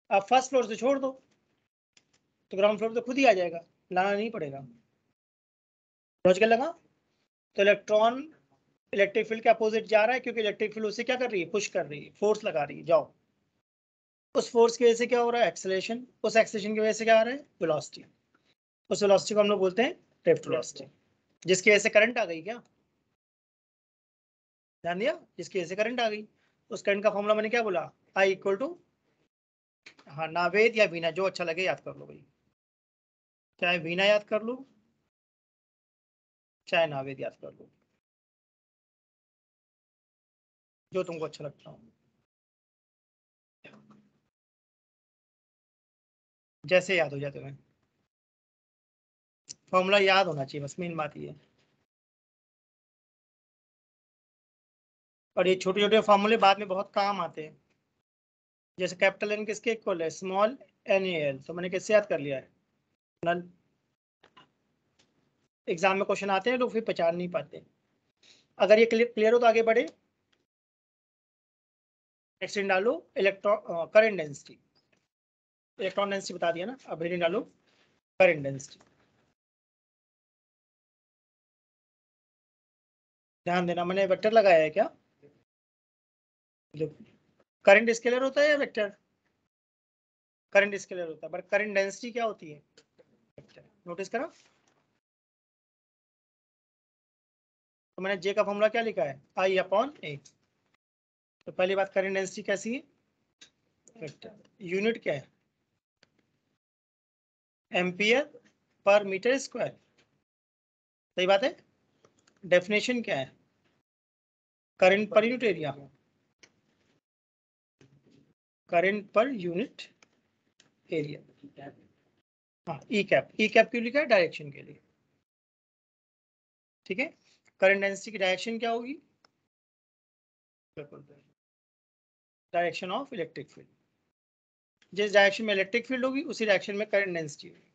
आप फर्स्ट फ्लोर से छोड़ दो तो ग्राउंड फ्लोर तो खुद ही आ जाएगा, लाना नहीं पड़ेगा। लॉजिकल लगा। तो इलेक्ट्रॉन इलेक्ट्रिक फील्ड के अपोजिट जा रहा है क्योंकि इलेक्ट्रिक फील्ड उसे क्या कर रही है, पुश कर रही है, फोर्स लगा रही है, जाओ। उस फोर्स की वजह से क्या हो रहा है, एक्सेलरेशन। उस एक्सेलरेशन की वजह से क्या आ रहा है, वेलोसिटी। उस वेलोसिटी को हम लोग बोलते हैं ड्रिफ्ट वेलोसिटी। जिसकी वजह से करंट आ गई, क्या ध्यान दिया, जिसकी वजह से करंट आ गई। उस करंट का फॉर्मूला मैंने क्या बोला, आई इक्वल टू, हाँ, नावेद या वीना, जो अच्छा लगे याद कर लो भाई। चाहे वीना याद कर लो, चाहे नावेद याद कर लो, जो तुमको अच्छा लगता हो, जैसे याद हो जाए तुम्हें। फॉर्मूला याद होना चाहिए, बस मेन बात ये है। और ये छोटे छोटे फॉर्मूले बाद में बहुत काम आते हैं। जैसे कैपिटल एन किसके इक्वल है, स्मॉल एन ए एल। तो मैंने किससे याद कर लिया है, नल। एग्जाम में क्वेश्चन आते हैं लोग फिर पहचान नहीं पाते। अगर ये क्लियर हो तो आगे बढ़े। नेक्स्ट डालो electron current density. Electron density बता दिया ना, अब हेडिंग डालो करंट डेंसिटी। ध्यान देना, मैंने वेक्टर लगाया है क्या, जो करंट स्केलर होता है या वेक्टर, करंट स्केलर होता है, पर करंट डेंसिटी क्या होती है, वेक्टर। नोटिस करो, तो मैंने जे का फॉर्मूला क्या लिखा है, आई अपॉन ए। तो पहली बात करंट डेंसिटी कैसी है, वेक्टर, यूनिट क्या है, एम्पियर पर मीटर स्क्वायर, सही बात है। डेफिनेशन क्या है, current per unit area, current per unit area. हाँ, ई कैप, ई कैप क्यों लिखा है, डायरेक्शन के लिए, ठीक है। करंट डेंसिटी की डायरेक्शन क्या होगी, डायरेक्शन ऑफ इलेक्ट्रिक फील्ड, जिस डायरेक्शन में इलेक्ट्रिक फील्ड होगी उसी डायरेक्शन में करंट डेंसिटी होगी।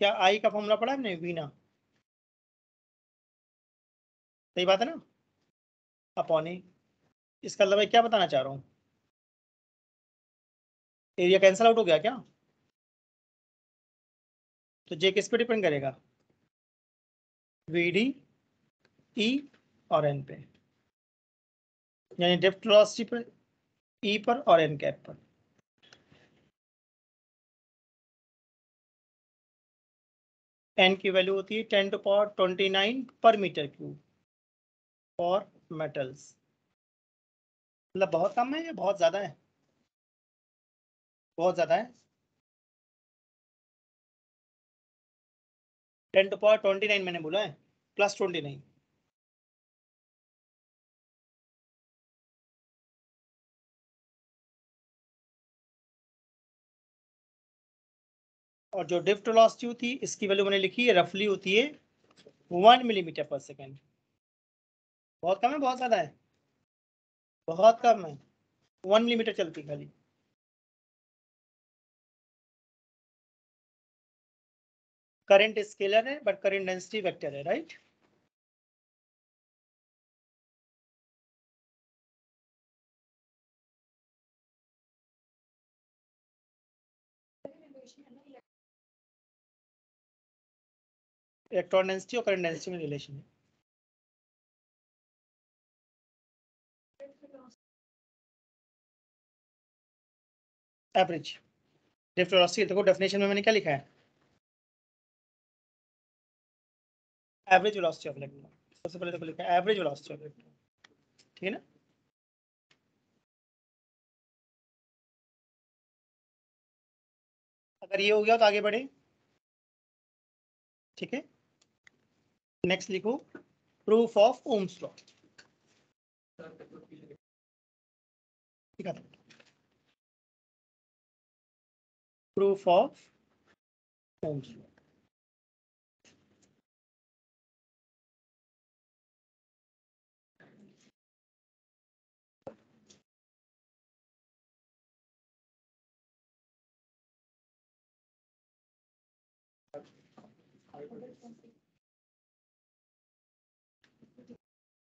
क्या आई का फॉर्मूला पढ़ा हमने, वीना, सही बात है ना, अपॉन ए। इसका मतलब मैं क्या बताना चाह रहा हूँ, एरिया कैंसल आउट हो गया क्या, तो जे किस पे डिपेंड करेगा, वी डी, ई और एन पे, यानी ड्रिफ्ट वेलोसिटी पर, ई पर और एन कैप पर। एन की वैल्यू होती है 10⁻29 पर मीटर क्यूब फॉर मेटल्स। मतलब बहुत कम है या बहुत ज्यादा है, बहुत ज्यादा है। 10⁻29 मैंने बोला है, प्लस 29। और जो ड्रिफ्ट वेलोसिटी थी इसकी वैल्यू मैंने लिखी है, रफली होती है 1 मिलीमीटर पर सेकेंड। बहुत कम है, बहुत ज्यादा है, बहुत कम है, 1 मिलीमीटर चलती खाली। करंट स्केलर है बट करंट डेंसिटी वेक्टर है, राइट। इलेक्ट्रॉन डेंसिटी और करंट डेंसिटी में रिलेशन है। एवरेज ड्रिफ्ट वेलोसिटी, देखो डेफिनेशन में मैंने क्या लिखा है, एवरेज वेलोसिटी ऑफ इलेक्ट्रॉन। सबसे पहले देखो लिखा है एवरेज वेलोसिटी ऑफ इलेक्ट्रॉन, ठीक है ना। अगर ये हो गया तो आगे बढ़े, ठीक है। नेक्स्ट लिखो प्रूफ ऑफ ओम्स लॉ, ठीक है। प्रूफ ऑफ ओम्स लॉ,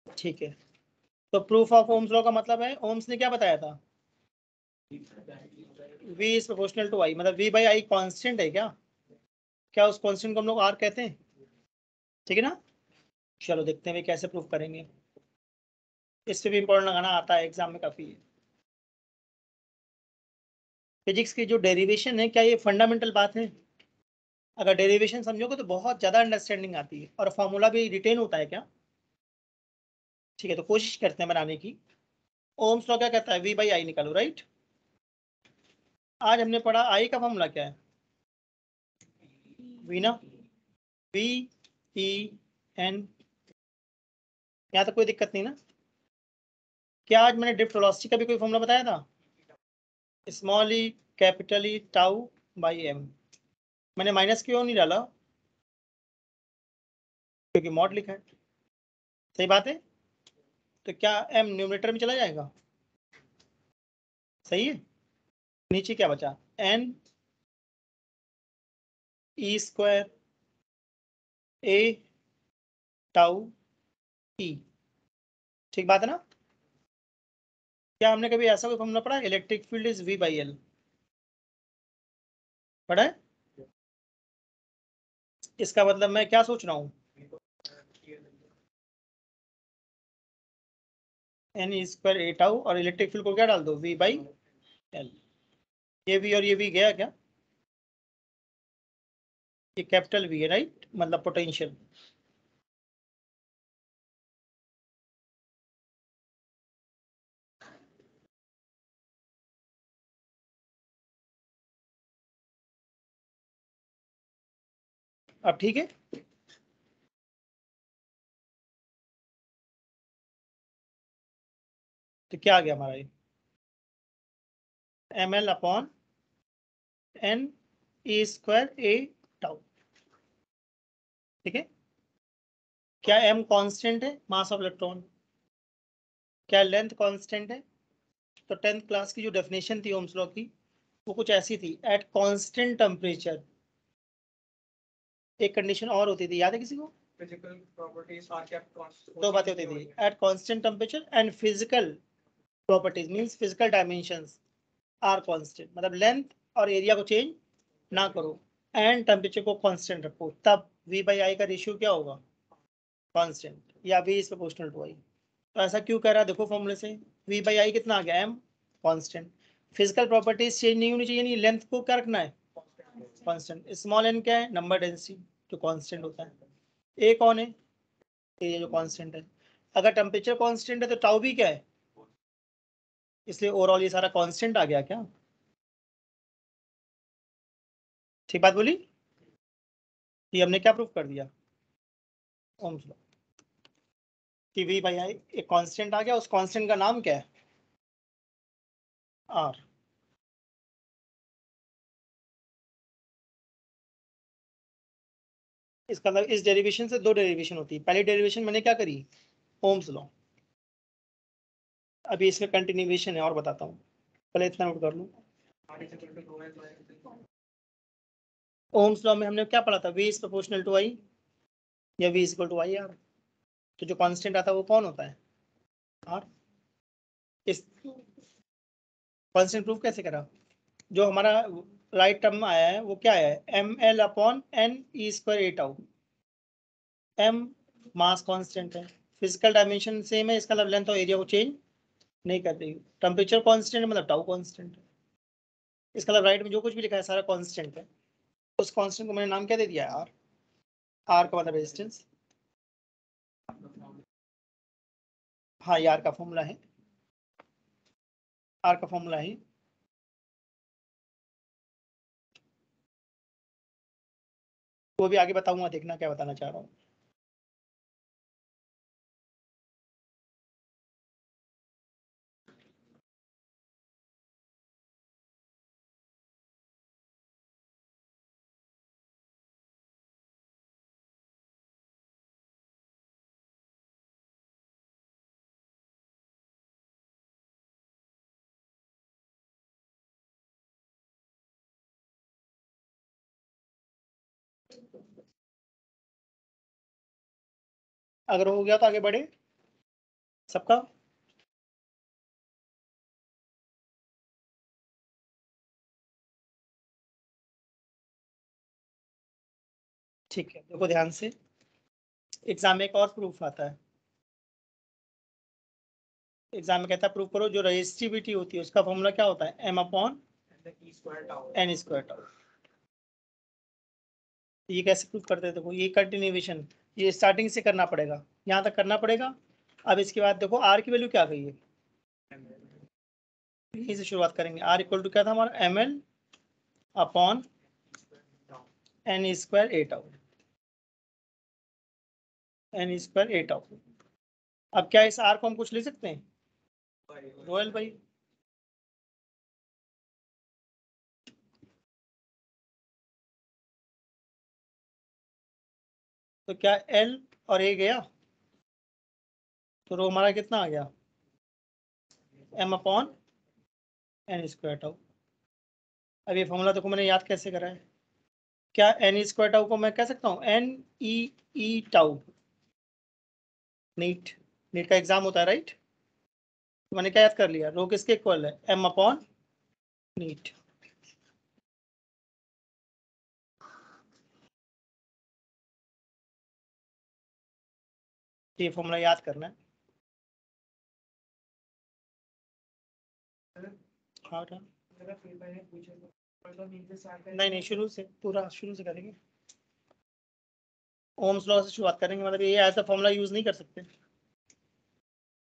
ठीक है। तो प्रूफ ऑफ ओम्स लॉ का मतलब है, ओम्स ने क्या बताया था, V is proportional to I, मतलब V बाई I कांस्टेंट है क्या, क्या उस कांस्टेंट को हम लोग R कहते हैं, ठीक है ना। चलो देखते हैं वे कैसे प्रूफ करेंगे, इससे भी इंपॉर्टेंट लगाना आता है एग्जाम में काफी। फिजिक्स की जो डेरिवेशन है, क्या ये फंडामेंटल बात है, अगर डेरिवेशन समझोगे तो बहुत ज्यादा अंडरस्टैंडिंग आती है, और फॉर्मूला भी रिटेन होता है क्या, ठीक है। तो कोशिश करते हैं बनाने की। ओम्स लॉ क्या कहता है, V बाई I निकालो, राइट। आज हमने पढ़ा I का फॉर्मूला क्या है, V ना, V E N, यहाँ तक कोई दिक्कत नहीं ना। क्या आज मैंने ड्रिफ्ट वेलोसिटी का भी कोई फॉर्मूला बताया था, small E capital E tau by M. मैंने माइनस क्यों नहीं डाला, क्योंकि मॉड लिखा है, सही बात है। तो क्या एम न्यूमरेटर में चला जाएगा, सही है। नीचे क्या बचा, N E square A tau ई, ठीक बात है ना। क्या हमने कभी ऐसा कोई फॉर्मूला पढ़ा, electric field is V by L, पढ़ा है। इसका मतलब मैं क्या सोच रहा हूँ, N E square A tau, और इलेक्ट्रिक फील्ड को क्या डाल दो, V बाई L। ये भी और ये भी गया क्या, ये कैपिटल वी है राइट, मतलब पोटेंशियल। अब ठीक है, तो क्या आ गया हमारा ये ml upon n e square a tau. ठीक है, क्या m कांस्टेंट है, मास ऑफ इलेक्ट्रॉन, क्या लेंथ कांस्टेंट है। तो 10th क्लास की जो डेफिनेशन थी ओम्स लॉ की वो कुछ ऐसी थी, एट कांस्टेंट टेम्परेचर। एक कंडीशन और होती थी, याद है किसी को? Physical properties are kept constant. दो बातें होती थी, at constant temperature and physical properties means physical dimensions are constant, मतलब लेंथ और एरिया को चेंज ना करो एंड टेम्परेचर को कांस्टेंट रखो, तब v बाई आई का रेशियो क्या होगा, कांस्टेंट, या v इज प्रोपोर्शनल टू आई। तो ऐसा क्यों कह रहा है, देखो फॉर्मूले से v बाई आई कितना आ गया, m constant. Physical properties change नहीं होनी चाहिए, नहीं लेंथ को क्या रखना है, कांस्टेंट। स्मॉल n क्या है, नंबर डेंसिटी जो कांस्टेंट होता है। ए कौन है, एरिया जो कांस्टेंट है। अगर टेम्परेचर कांस्टेंट है तो टाउ भी क्या है, इसलिए ओवरऑल ये सारा कांस्टेंट आ गया क्या। ठीक बात बोली, ये हमने क्या प्रूफ कर दिया, ओम्स लॉ, कि v बाई आई एक कांस्टेंट आ गया, उस कांस्टेंट का नाम क्या है, r। इसका मतलब इस डेरिवेशन से दो डेरिवेशन होती है, पहली डेरिवेशन मैंने क्या करी, ओम्स लॉ। अभी इसका कंटिन्यूएशन है और बताता हूँ, पहले इतना नोट कर लूँ। ओम्स लॉ में हमने क्या पढ़ा था, v is proportional to I या v is equal to I R. तो जो कांस्टेंट आता है वो कौन होता है, r। इस कांस्टेंट प्रूफ कैसे करा, जो हमारा राइट टर्म आया है वो क्या है, M L upon N E square A tau. M mass constant है, फिजिकल डायमेंशन सेम है, इसका मतलब लेंथ और एरिया को चेंज नहीं कर रही। टेम्परेचर कांस्टेंट है, मतलब टाउ कांस्टेंट है। इसका मतलब राइट में जो कुछ भी लिखा है सारा कांस्टेंट है। उस कांस्टेंट को मैंने नाम क्या दे दिया है, आर। आर का मतलब रेजिस्टेंस। हाँ ये आर का फॉर्मूला है, आर का फॉर्मूला है। वो भी आगे बताऊंगा, देखना क्या बताना चाह रहा हूँ। अगर हो गया तो आगे बढ़े सबका। ठीक है, देखो ध्यान से, एग्जाम में एक और प्रूफ आता है। एग्जाम में कहता है प्रूफ करो जो रेजिस्टिविटी होती है उसका फॉर्मूला क्या होता है, M upon N square tau. ये कैसे प्रूफ करते हैं, देखो ये कंटिन्यूएशन, ये स्टार्टिंग से करना पड़ेगा, यहाँ तक करना पड़ेगा। अब इसके बाद देखो आर की वैल्यू क्या गई है, यहीं से शुरुआत करेंगे। आर इक्वल टू क्या था हमारा, M L upon N square A tau, N square A tau. अब क्या इस आर को हम कुछ ले सकते हैं, रोयल भाई। तो क्या एल और ए गया, तो रो हमारा कितना आ गया, M upon N square tau. अब ये फॉर्मूला देखो मैंने याद कैसे करा है, क्या एन स्क्वायर टाउ को मैं कह सकता हूँ एन ई ई टाउ। नीट, नीट का एग्जाम होता है राइट, तो मैंने क्या याद कर लिया, रो किसके इक्वल है, एम अपॉन नीट। ये फॉर्मूला याद करना है। हाँ नहीं नहीं, शुरू से पूरा शुरू से करेंगे। ओम्स लॉ से शुरुआत करेंगे, मतलब ये ऐसा फॉर्मूला यूज नहीं कर सकते,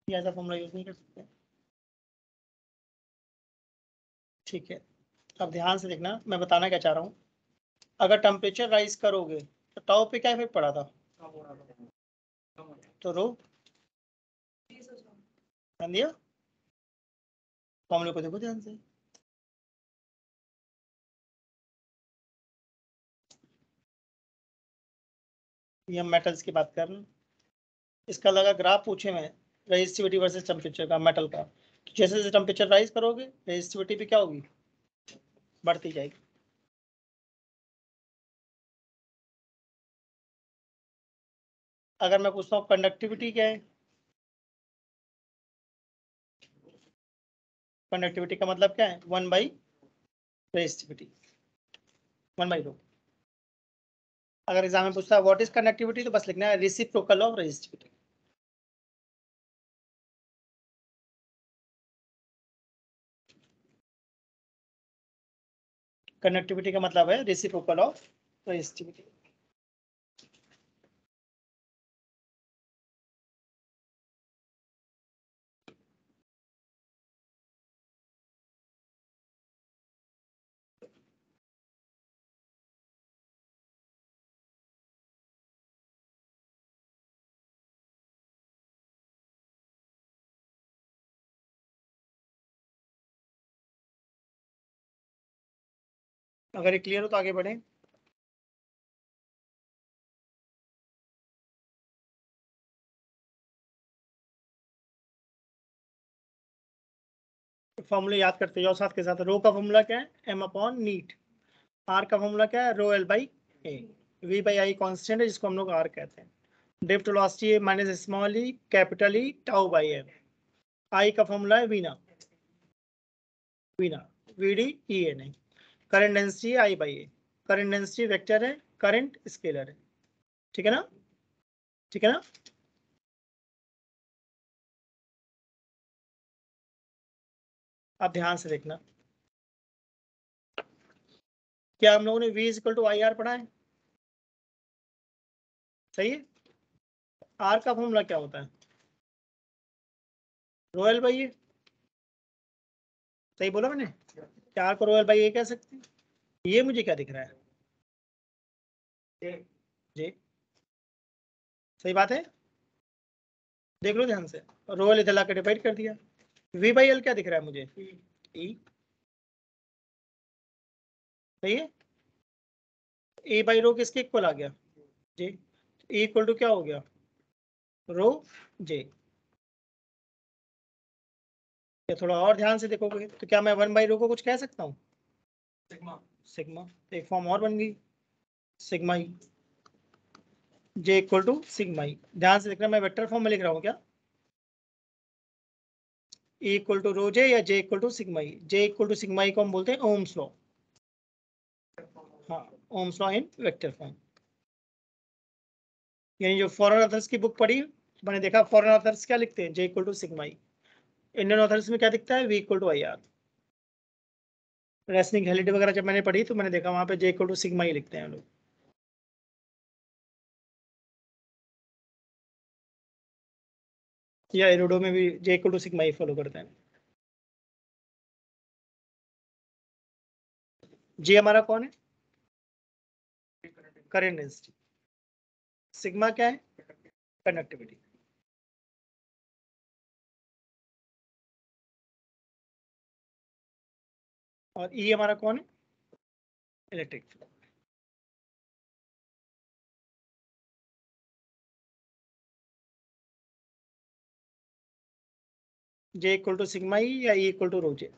ये ऐसा फॉर्मूला यूज नहीं कर सकते। ठीक है, अब ध्यान से देखना मैं बताना क्या चाह रहा हूँ। अगर टेम्परेचर राइज करोगे तो टाउ पे क्या इफेक्ट पड़ा था, तो रो ध्यान दिया, फॉर्मूले को देखो ध्यान से। ये हम मेटल्स की बात कर रहे हैं, इसका लगा ग्राफ पूछे मैं, रेजिस्टिविटी वर्सेस टेम्परेचर का मेटल का, तो जैसे जैसे टेम्परेचर राइज करोगे रेजिस्टिविटी भी क्या होगी, बढ़ती जाएगी। अगर मैं पूछता हूँ कंडक्टिविटी क्या है, कंडक्टिविटी का मतलब क्या है, 1 बाई रेजिस्टिविटी, 1 बाई रो। अगर एग्जाम में पूछता है व्हाट इज कंडक्टिविटी, तो बस लिखना है रेसिप्रोकल ऑफ रेजिस्टिविटी। कंडक्टिविटी का मतलब है रेसिप्रोकल ऑफ रेजिस्टिविटी। अगर ये क्लियर हो तो आगे बढ़े। फॉर्मूले याद करते जाओ साथ के साथ। रो का फॉर्मूला क्या है, एम अपॉन नीट। आर का फॉर्मूला क्या है, rho L by A. V by I constant है जिसको हम लोग आर कहते हैं। ड्रिफ्ट वेलोसिटी है minus small E capital E tau by M. I का फॉर्मूला है वीना, वीना वी डी ई एन है। Current density I by A, current density vector है, करंट स्केलर है। ठीक है ना, ठीक है ना। आप ध्यान से देखना, क्या हम लोगों ने v equal to I R पढ़ा है, सही है। आर का फॉर्मूला क्या होता है, रोयल बाई ए, सही बोला मैंने, क्या आर को रोयल बाई ए कह सकते हैं। ये मुझे क्या दिख रहा है, जी सही बात है, देख लो ध्यान से। रोयल इधर लाकर डिवाइड कर दिया, v बाई एल क्या दिख रहा है मुझे, ई, सही है। ए बाई रो किसके इक्वल आ गया, जे। ए इक्वल टू क्या हो गया, रो जे। या थोड़ा और ध्यान से देखोगे तो क्या मैं 1 बाई रो को कुछ कह सकता हूँ, सिग्मा, सिग्मा। एक फॉर्म और बन गई, sigma E, J equal to sigma E. ध्यान से देखना मैं वेक्टर फॉर्म में लिख रहा हूँ क्या, E equal to rho J या J equal to sigma E. J equal to sigma E को हम बोलते हैं ओम्स लॉ। हाँ, Ohm's law in vector form. यानी जो फॉरेन ऑथर्स की बुक पढ़ी, मैंने देखा फॉरेन ऑथर्स क्या लिखते हैं, J equal to sigma E. Indian authors में क्या दिखता है, V equal to I R. Resnick Halliday वगैरह जब मैंने पढ़ी तो मैंने देखा वहां पे जे इक्वल टू सिग्मा ही लिखते हैं लोग। या एरोडो में भी जे इक्वल टू सिग्मा ही फॉलो करते हैं। जी हमारा कौन है, करंट डेंसिटी। सिग्मा क्या है, कंडक्टिविटी। और ई हमारा कौन है, electric field. J equal to sigma E या ई इक्वल टू रो जे।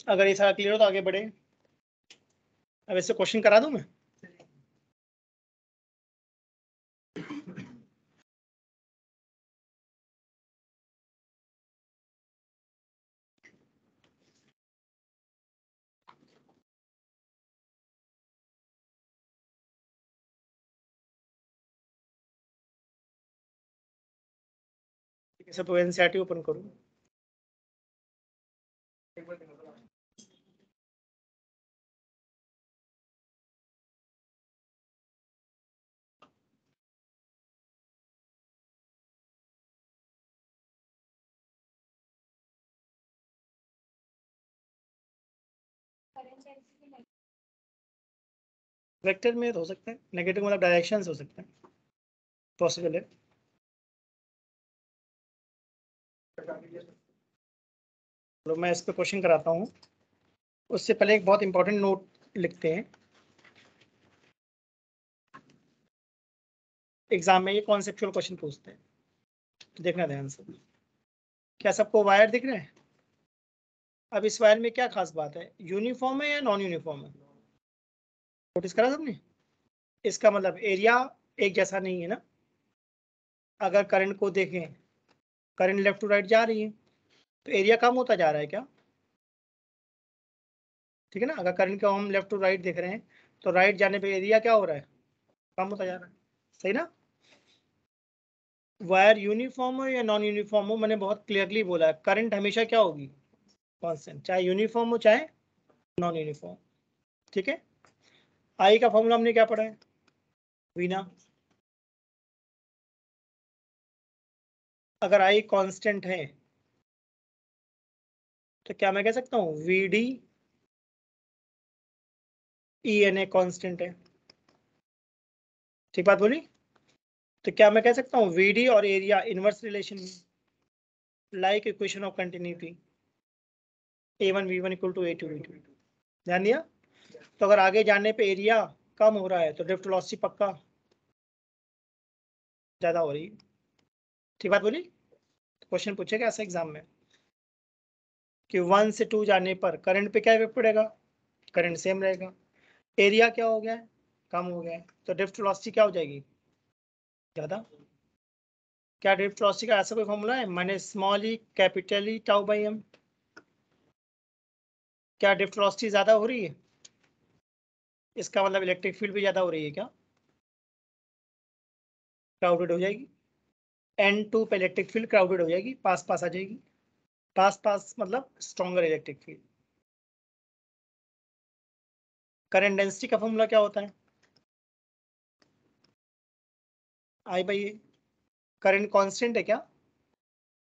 अगर ये सारा क्लियर हो तो आगे बढ़े। अब इससे क्वेश्चन करा दूं मैं। सब एनसीईआरटी ओपन करूँ। वेक्टर में हो सकता है, नेगेटिव मतलब डायरेक्शंस हो सकते हैं, पॉसिबल है। तो मैं इस पर क्वेश्चन कराता हूँ, उससे पहले एक बहुत इंपॉर्टेंट नोट लिखते हैं। एग्जाम में ये कॉन्सेप्चुअल क्वेश्चन पूछते हैं, तो देखना ध्यान से। क्या सबको वायर दिख रहे हैं? अब इस वायर में क्या खास बात है, यूनिफॉर्म है या नॉन यूनिफॉर्म है? नोटिस करा सबने? इसका मतलब एरिया एक जैसा नहीं है ना। अगर करंट को देखें, करंट लेफ्ट टू राइट जा रही है, तो एरिया कम होता जा रहा है क्या? ठीक है ना, अगर करंट को हम लेफ्ट टू राइट देख रहे हैं, तो राइट जाने पे एरिया क्या हो रहा है? कम होता जा रहा है, सही ना। वायर यूनिफॉर्म हो या नॉन यूनिफॉर्म हो, मैंने बहुत क्लियरली बोला है, करंट हमेशा क्या होगी? कांस्टेंट, चाहे यूनिफॉर्म हो चाहे नॉन यूनिफॉर्म। ठीक है। आई का फॉर्मूला हमने क्या पढ़ा है? वीना। अगर आई कांस्टेंट है, तो क्या मैं कह सकता हूँ V D E N A constant है? ठीक बात बोली। तो क्या मैं कह सकता हूँ वी डी और एरिया इनवर्स रिलेशन में, like equation of continuity A1 V1 equal to A2 V2। ध्यान दिया। तो अगर आगे जाने पे एरिया कम हो रहा है, तो ड्रिफ्ट वेलोसिटी पक्का ज्यादा हो रही है। ठीक बात बोली। क्वेश्चन पूछेगा ऐसा एग्जाम में कि 1 से 2 जाने पर करंट पे क्या इफेक्ट पड़ेगा? करंट सेम रहेगा। एरिया क्या हो गया है? कम हो गया है, तो ड्रिफ्ट वेलोसिटी क्या हो जाएगी? ज्यादा। क्या ड्रिफ्ट वेलोसिटी का ऐसा कोई फॉर्मूला है, minus small E capital E tau by M? क्या ड्रिफ्ट वेलोसिटी ज्यादा हो रही है? इसका मतलब इलेक्ट्रिक फील्ड भी ज्यादा हो रही है क्या? क्राउडेड हो जाएगी। N2 पे इलेक्ट्रिक फील्ड क्राउडेड हो जाएगी, पास पास आ जाएगी। पास पास मतलब stronger electric field. Current density का फॉर्मूला क्या होता है? आई बाई ए। करंट कांस्टेंट है क्या?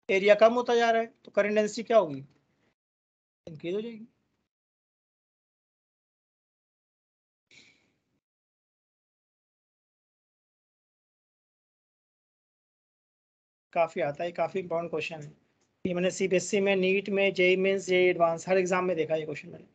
एरिया कम होता जा रहा है, तो करंट डेंसिटी क्या होगी? इंक्रीज हो जाएगी। काफी आता है, काफी इंपॉर्टेंट क्वेश्चन है ये। मैंने सीबीएसई में, नीट में, जेई मेंस, जेई एडवांस, हर एग्जाम में देखा ये क्वेश्चन मैंने।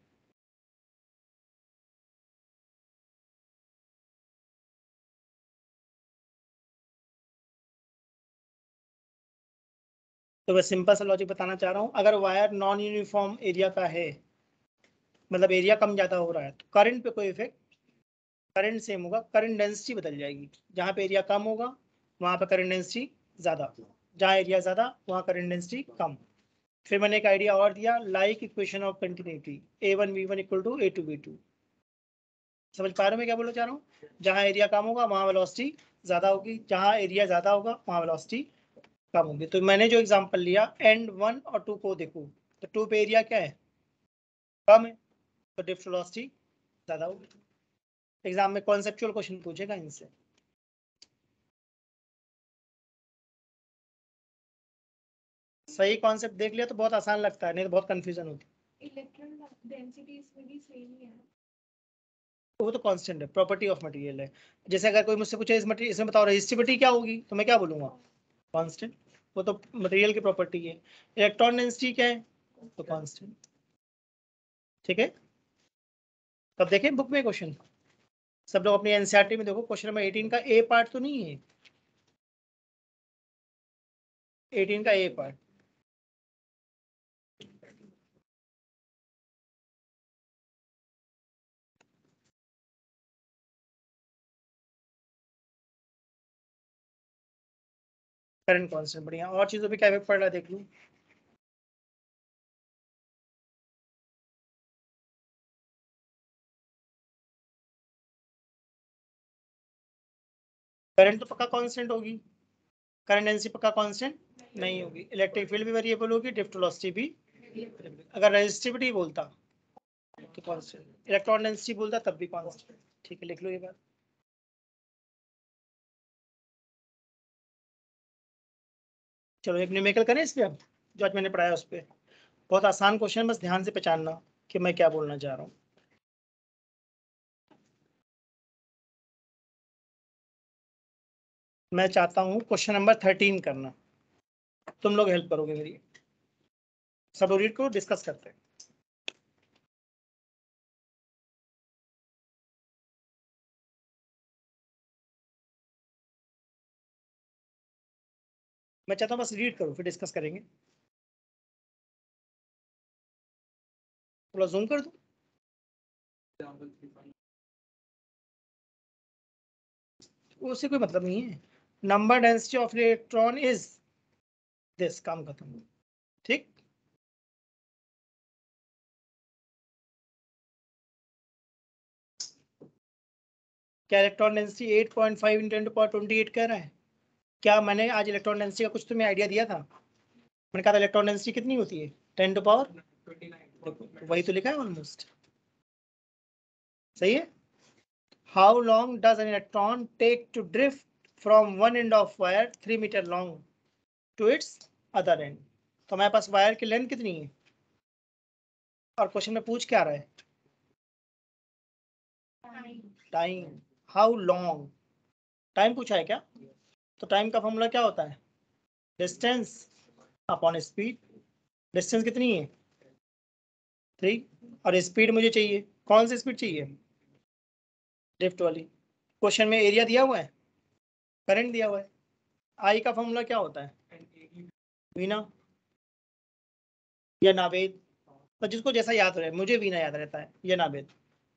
तो मैं सिंपल सा लॉजिक बताना चाह रहा हूँ, अगर वायर नॉन यूनिफॉर्म एरिया का है, मतलब एरिया कम ज्यादा हो रहा है, तो करंट पे कोई इफेक्ट, करंट सेम होगा, करंट डेंसिटी बदल जाएगी। जहाँ पे एरिया कम होगा वहां पे करंट डेंसिटी ज्यादा, जहाँ एरिया ज्यादा वहाँ करंट डेंसिटी कम। फिर मैंने एक आइडिया और दिया, like equation of continuity A1 V1 equal to A2 V2। समझ पा रहे हो मैं क्या बोलना चाह रहा हूँ? जहाँ एरिया कम होगा वहाँ वेलोसिटी ज्यादा होगी, जहाँ एरिया ज्यादा होगा वहाँ वेलोसिटी कम होगी। तो मैंने जो एग्जांपल लिया, एंड 1 और 2 को देखो, तो 2 पे एरिया क्या है? कम है, तो ड्रिफ्ट वेलोसिटी ज्यादा होगी। एग्जाम में कॉन्सेप्चुअल क्वेश्चन पूछेगा इनसे। सही कॉन्सेप्ट देख लिया तो बहुत आसान लगता है, नहीं तो बहुत कंफ्यूजन होती है। इलेक्ट्रॉन डेंसिटी इसमें भी सेम ही है। वो तो कांस्टेंट है, प्रॉपर्टी ऑफ मटेरियल है। जैसे अगर कोई मुझसे पूछे इस मटेरियल, इसमें बताओ रेजिस्टिविटी क्या होगी, तो मैं क्या बोलूंगा? कांस्टेंट। वो तो मटेरियल की प्रॉपर्टी है। इलेक्ट्रॉन डेंसिटी क्या है? तो कांस्टेंट। ठीक है। तब देखें बुक में क्वेश्चन, सब लोग अपनी एनसीईआरटी में देखो, क्वेश्चन नंबर 18 का ए पार्ट तो नहीं है, 18 का ए पार्ट। करंट कांस्टेंट, बढ़िया। और चीजों पे क्या इफेक्ट पड़ रहा है देख लूं। करंट तो पक्का कांस्टेंट होगी, करंट डेंसिटी पक्का कांस्टेंट नहीं होगी, इलेक्ट्रिक फील्ड भी वेरिएबल होगी, ड्रिफ्ट वेलोसिटी भी। अगर रेजिस्टिविटी बोलता तो कांस्टेंट, इलेक्ट्रॉन डेंसिटी बोलता तब भी कांस्टेंट। ठीक है, लिख लो ये बात। चलो एक न्यूमेरिकल करें इस पे अब, जो आज मैंने पढ़ाया उस पे। बहुत आसान क्वेश्चन, बस ध्यान से पहचानना कि मैं क्या बोलना चाह रहा हूँ। मैं चाहता हूँ क्वेश्चन नंबर 13 करना, तुम लोग हेल्प करोगे मेरी। सब रीड को डिस्कस करते हैं। मैं चाहता हूँ बस रीड करो, फिर डिस्कस करेंगे। थोड़ा जूम कर दो। उससे कोई मतलब नहीं है। Number density of electron is this, काम खत्म। ठीक, क्या इलेक्ट्रॉन डेंसिटी 8.5 × 10⁻28 कह रहा है? क्या मैंने आज इलेक्ट्रॉन डेंसिटी का कुछ तुम्हें आइडिया दिया था? मैंने कहा था इलेक्ट्रॉन डेंसिटी कितनी होती है, 10⁻, वही तो लिखा है ऑलमोस्ट, सही है। How long does an electron take to drift from one end of wire 3 metre long to its other end? तो हमारे पास वायर की लेंथ कितनी है, और क्वेश्चन में पूछ क्या रहा है? टाइम। हाउ लॉन्ग, टाइम पूछा है क्या? तो टाइम का फॉर्मूला क्या होता है? Distance upon speed. डिस्टेंस कितनी है, 3, और स्पीड मुझे चाहिए, कौन सी स्पीड चाहिए? ड्रिफ्ट वाली। क्वेश्चन में एरिया दिया हुआ है, करंट दिया हुआ है। आई का फॉर्मूला क्या होता है? वीना या नावेद, तो जिसको जैसा याद रहे, मुझे वीना याद रहता है या नावेद।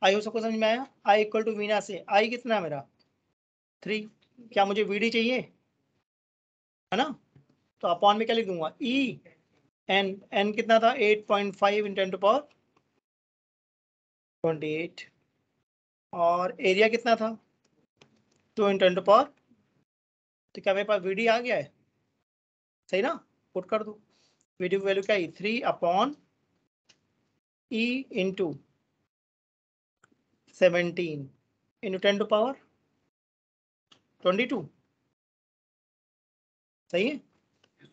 आई हो सबको समझ में आया? आई इक्वल टू वीना से आई कितना है मेरा, 3। क्या मुझे वीडी चाहिए, है ना? तो अपॉन में क्या लिख दूंगा, ई एन। एन कितना था, 8.5 × 10⁻28, और एरिया कितना था, 2 × 10⁻। तो क्या मेरे पास वीडी आ गया है, सही ना? पुट कर दो, वीडी की वैल्यू क्या है, 3/E × 17 × 10⁻22, सही है।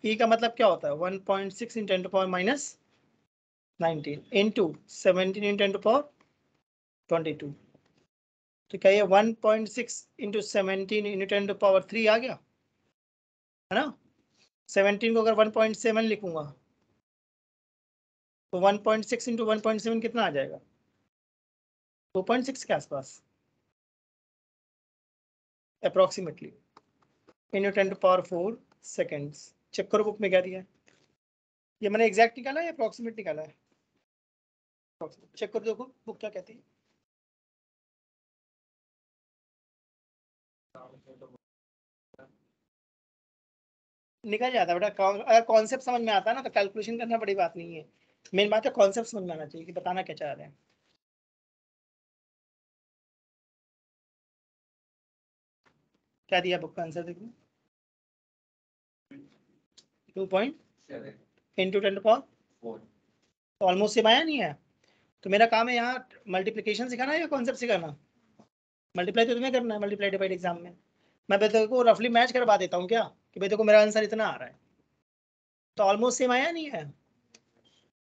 ई का मतलब क्या होता है, 1.6 × 10⁻−19 इंटू 17 × 10⁻22। तो क्या ये 1.6 × 17 × 10⁻3 आ गया, है ना? 17 को अगर 1.7 लिखूंगा तो 1.6 × 1.7 कितना आ जाएगा, 2.6 के आसपास अप्रोक्सीमेटली, × 10⁻4 सेकेंड्स। चेक करो बुक में क्या दिया है। ये मैंने एग्जैक्ट निकाला है या अप्रोक्सीमेट निकाला है? चेक कर देखो बुक क्या कहती है। निकल जाता है बेटा, अगर कॉन्सेप्ट समझ में आता है ना तो कैलकुलेशन करना बड़ी बात नहीं है। मेन बात है कॉन्सेप्ट समझ में आना चाहिए कि बताना क्या चाह रहे हैं। क्या दिया बुक का आंसर देखो, 2.7 इंटू 10⁻4, तो ऑलमोस्ट सेम आया नहीं है? तो मेरा काम है यहाँ मल्टीप्लीकेशन सिखाना है या कॉन्सेप्ट सिखाना? मल्टीप्लाई तो तुम्हें करना है, मल्टीप्लाई डिवाइड एग्जाम में। मैं बेटे को रफली मैच करवा देता हूँ क्या, कि बेटे को मेरा आंसर इतना आ रहा है, तो ऑलमोस्ट सेम आया नहीं है?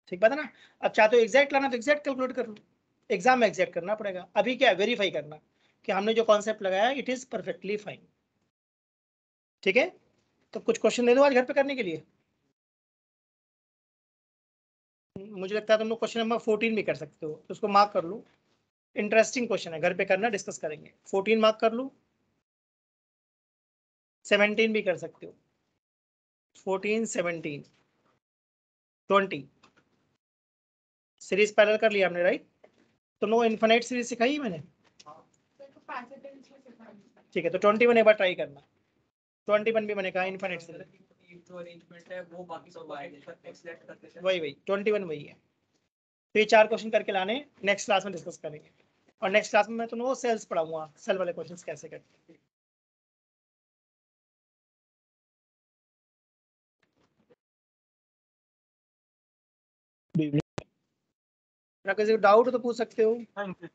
ठीक बात है ना? अब चाहे तो एग्जैक्ट लाना तो एग्जैक्ट कैलकुलेट कर लो, एग्जाम में एग्जैक्ट करना पड़ेगा। अभी क्या वेरीफाई करना कि हमने जो कॉन्सेप्ट लगाया इट इज परफेक्टली फाइन। ठीक है, तो कुछ क्वेश्चन दे दो आज घर पे करने के लिए। मुझे लगता है तुम लोग क्वेश्चन नंबर 14 भी कर सकते हो, तो उसको मार्क कर लो। इंटरेस्टिंग क्वेश्चन है, घर पे करना, डिस्कस करेंगे। 14 मार्क कर लो, 17 भी कर सकते हो, 14, 17, 20। सीरीज पैरेलल कर लिया हमने, राइट? तुम लोग इन्फिनाइट सीरीज सिखाई है मैंने, ठीक है। तो 21 एक बार ट्राई करना, 21 भी मैंने कहा इन्फिनाइट सीरीज, जो अरेंजमेंट है वो बाकी सब आएगा, एक्सलेक्ट करते हैं। वही 21 वही है। तो ये 4 क्वेश्चन करके लाने, नेक्स्ट क्लास में डिस्कस करेंगे। और नेक्स्ट क्लास में मैं तुम लोगों को सेल्स पढ़ाऊंगा, सेल वाले क्वेश्चन कैसे करते हैं। ना किसी को डाउट हो तो पूछ सकते हो। Thank you.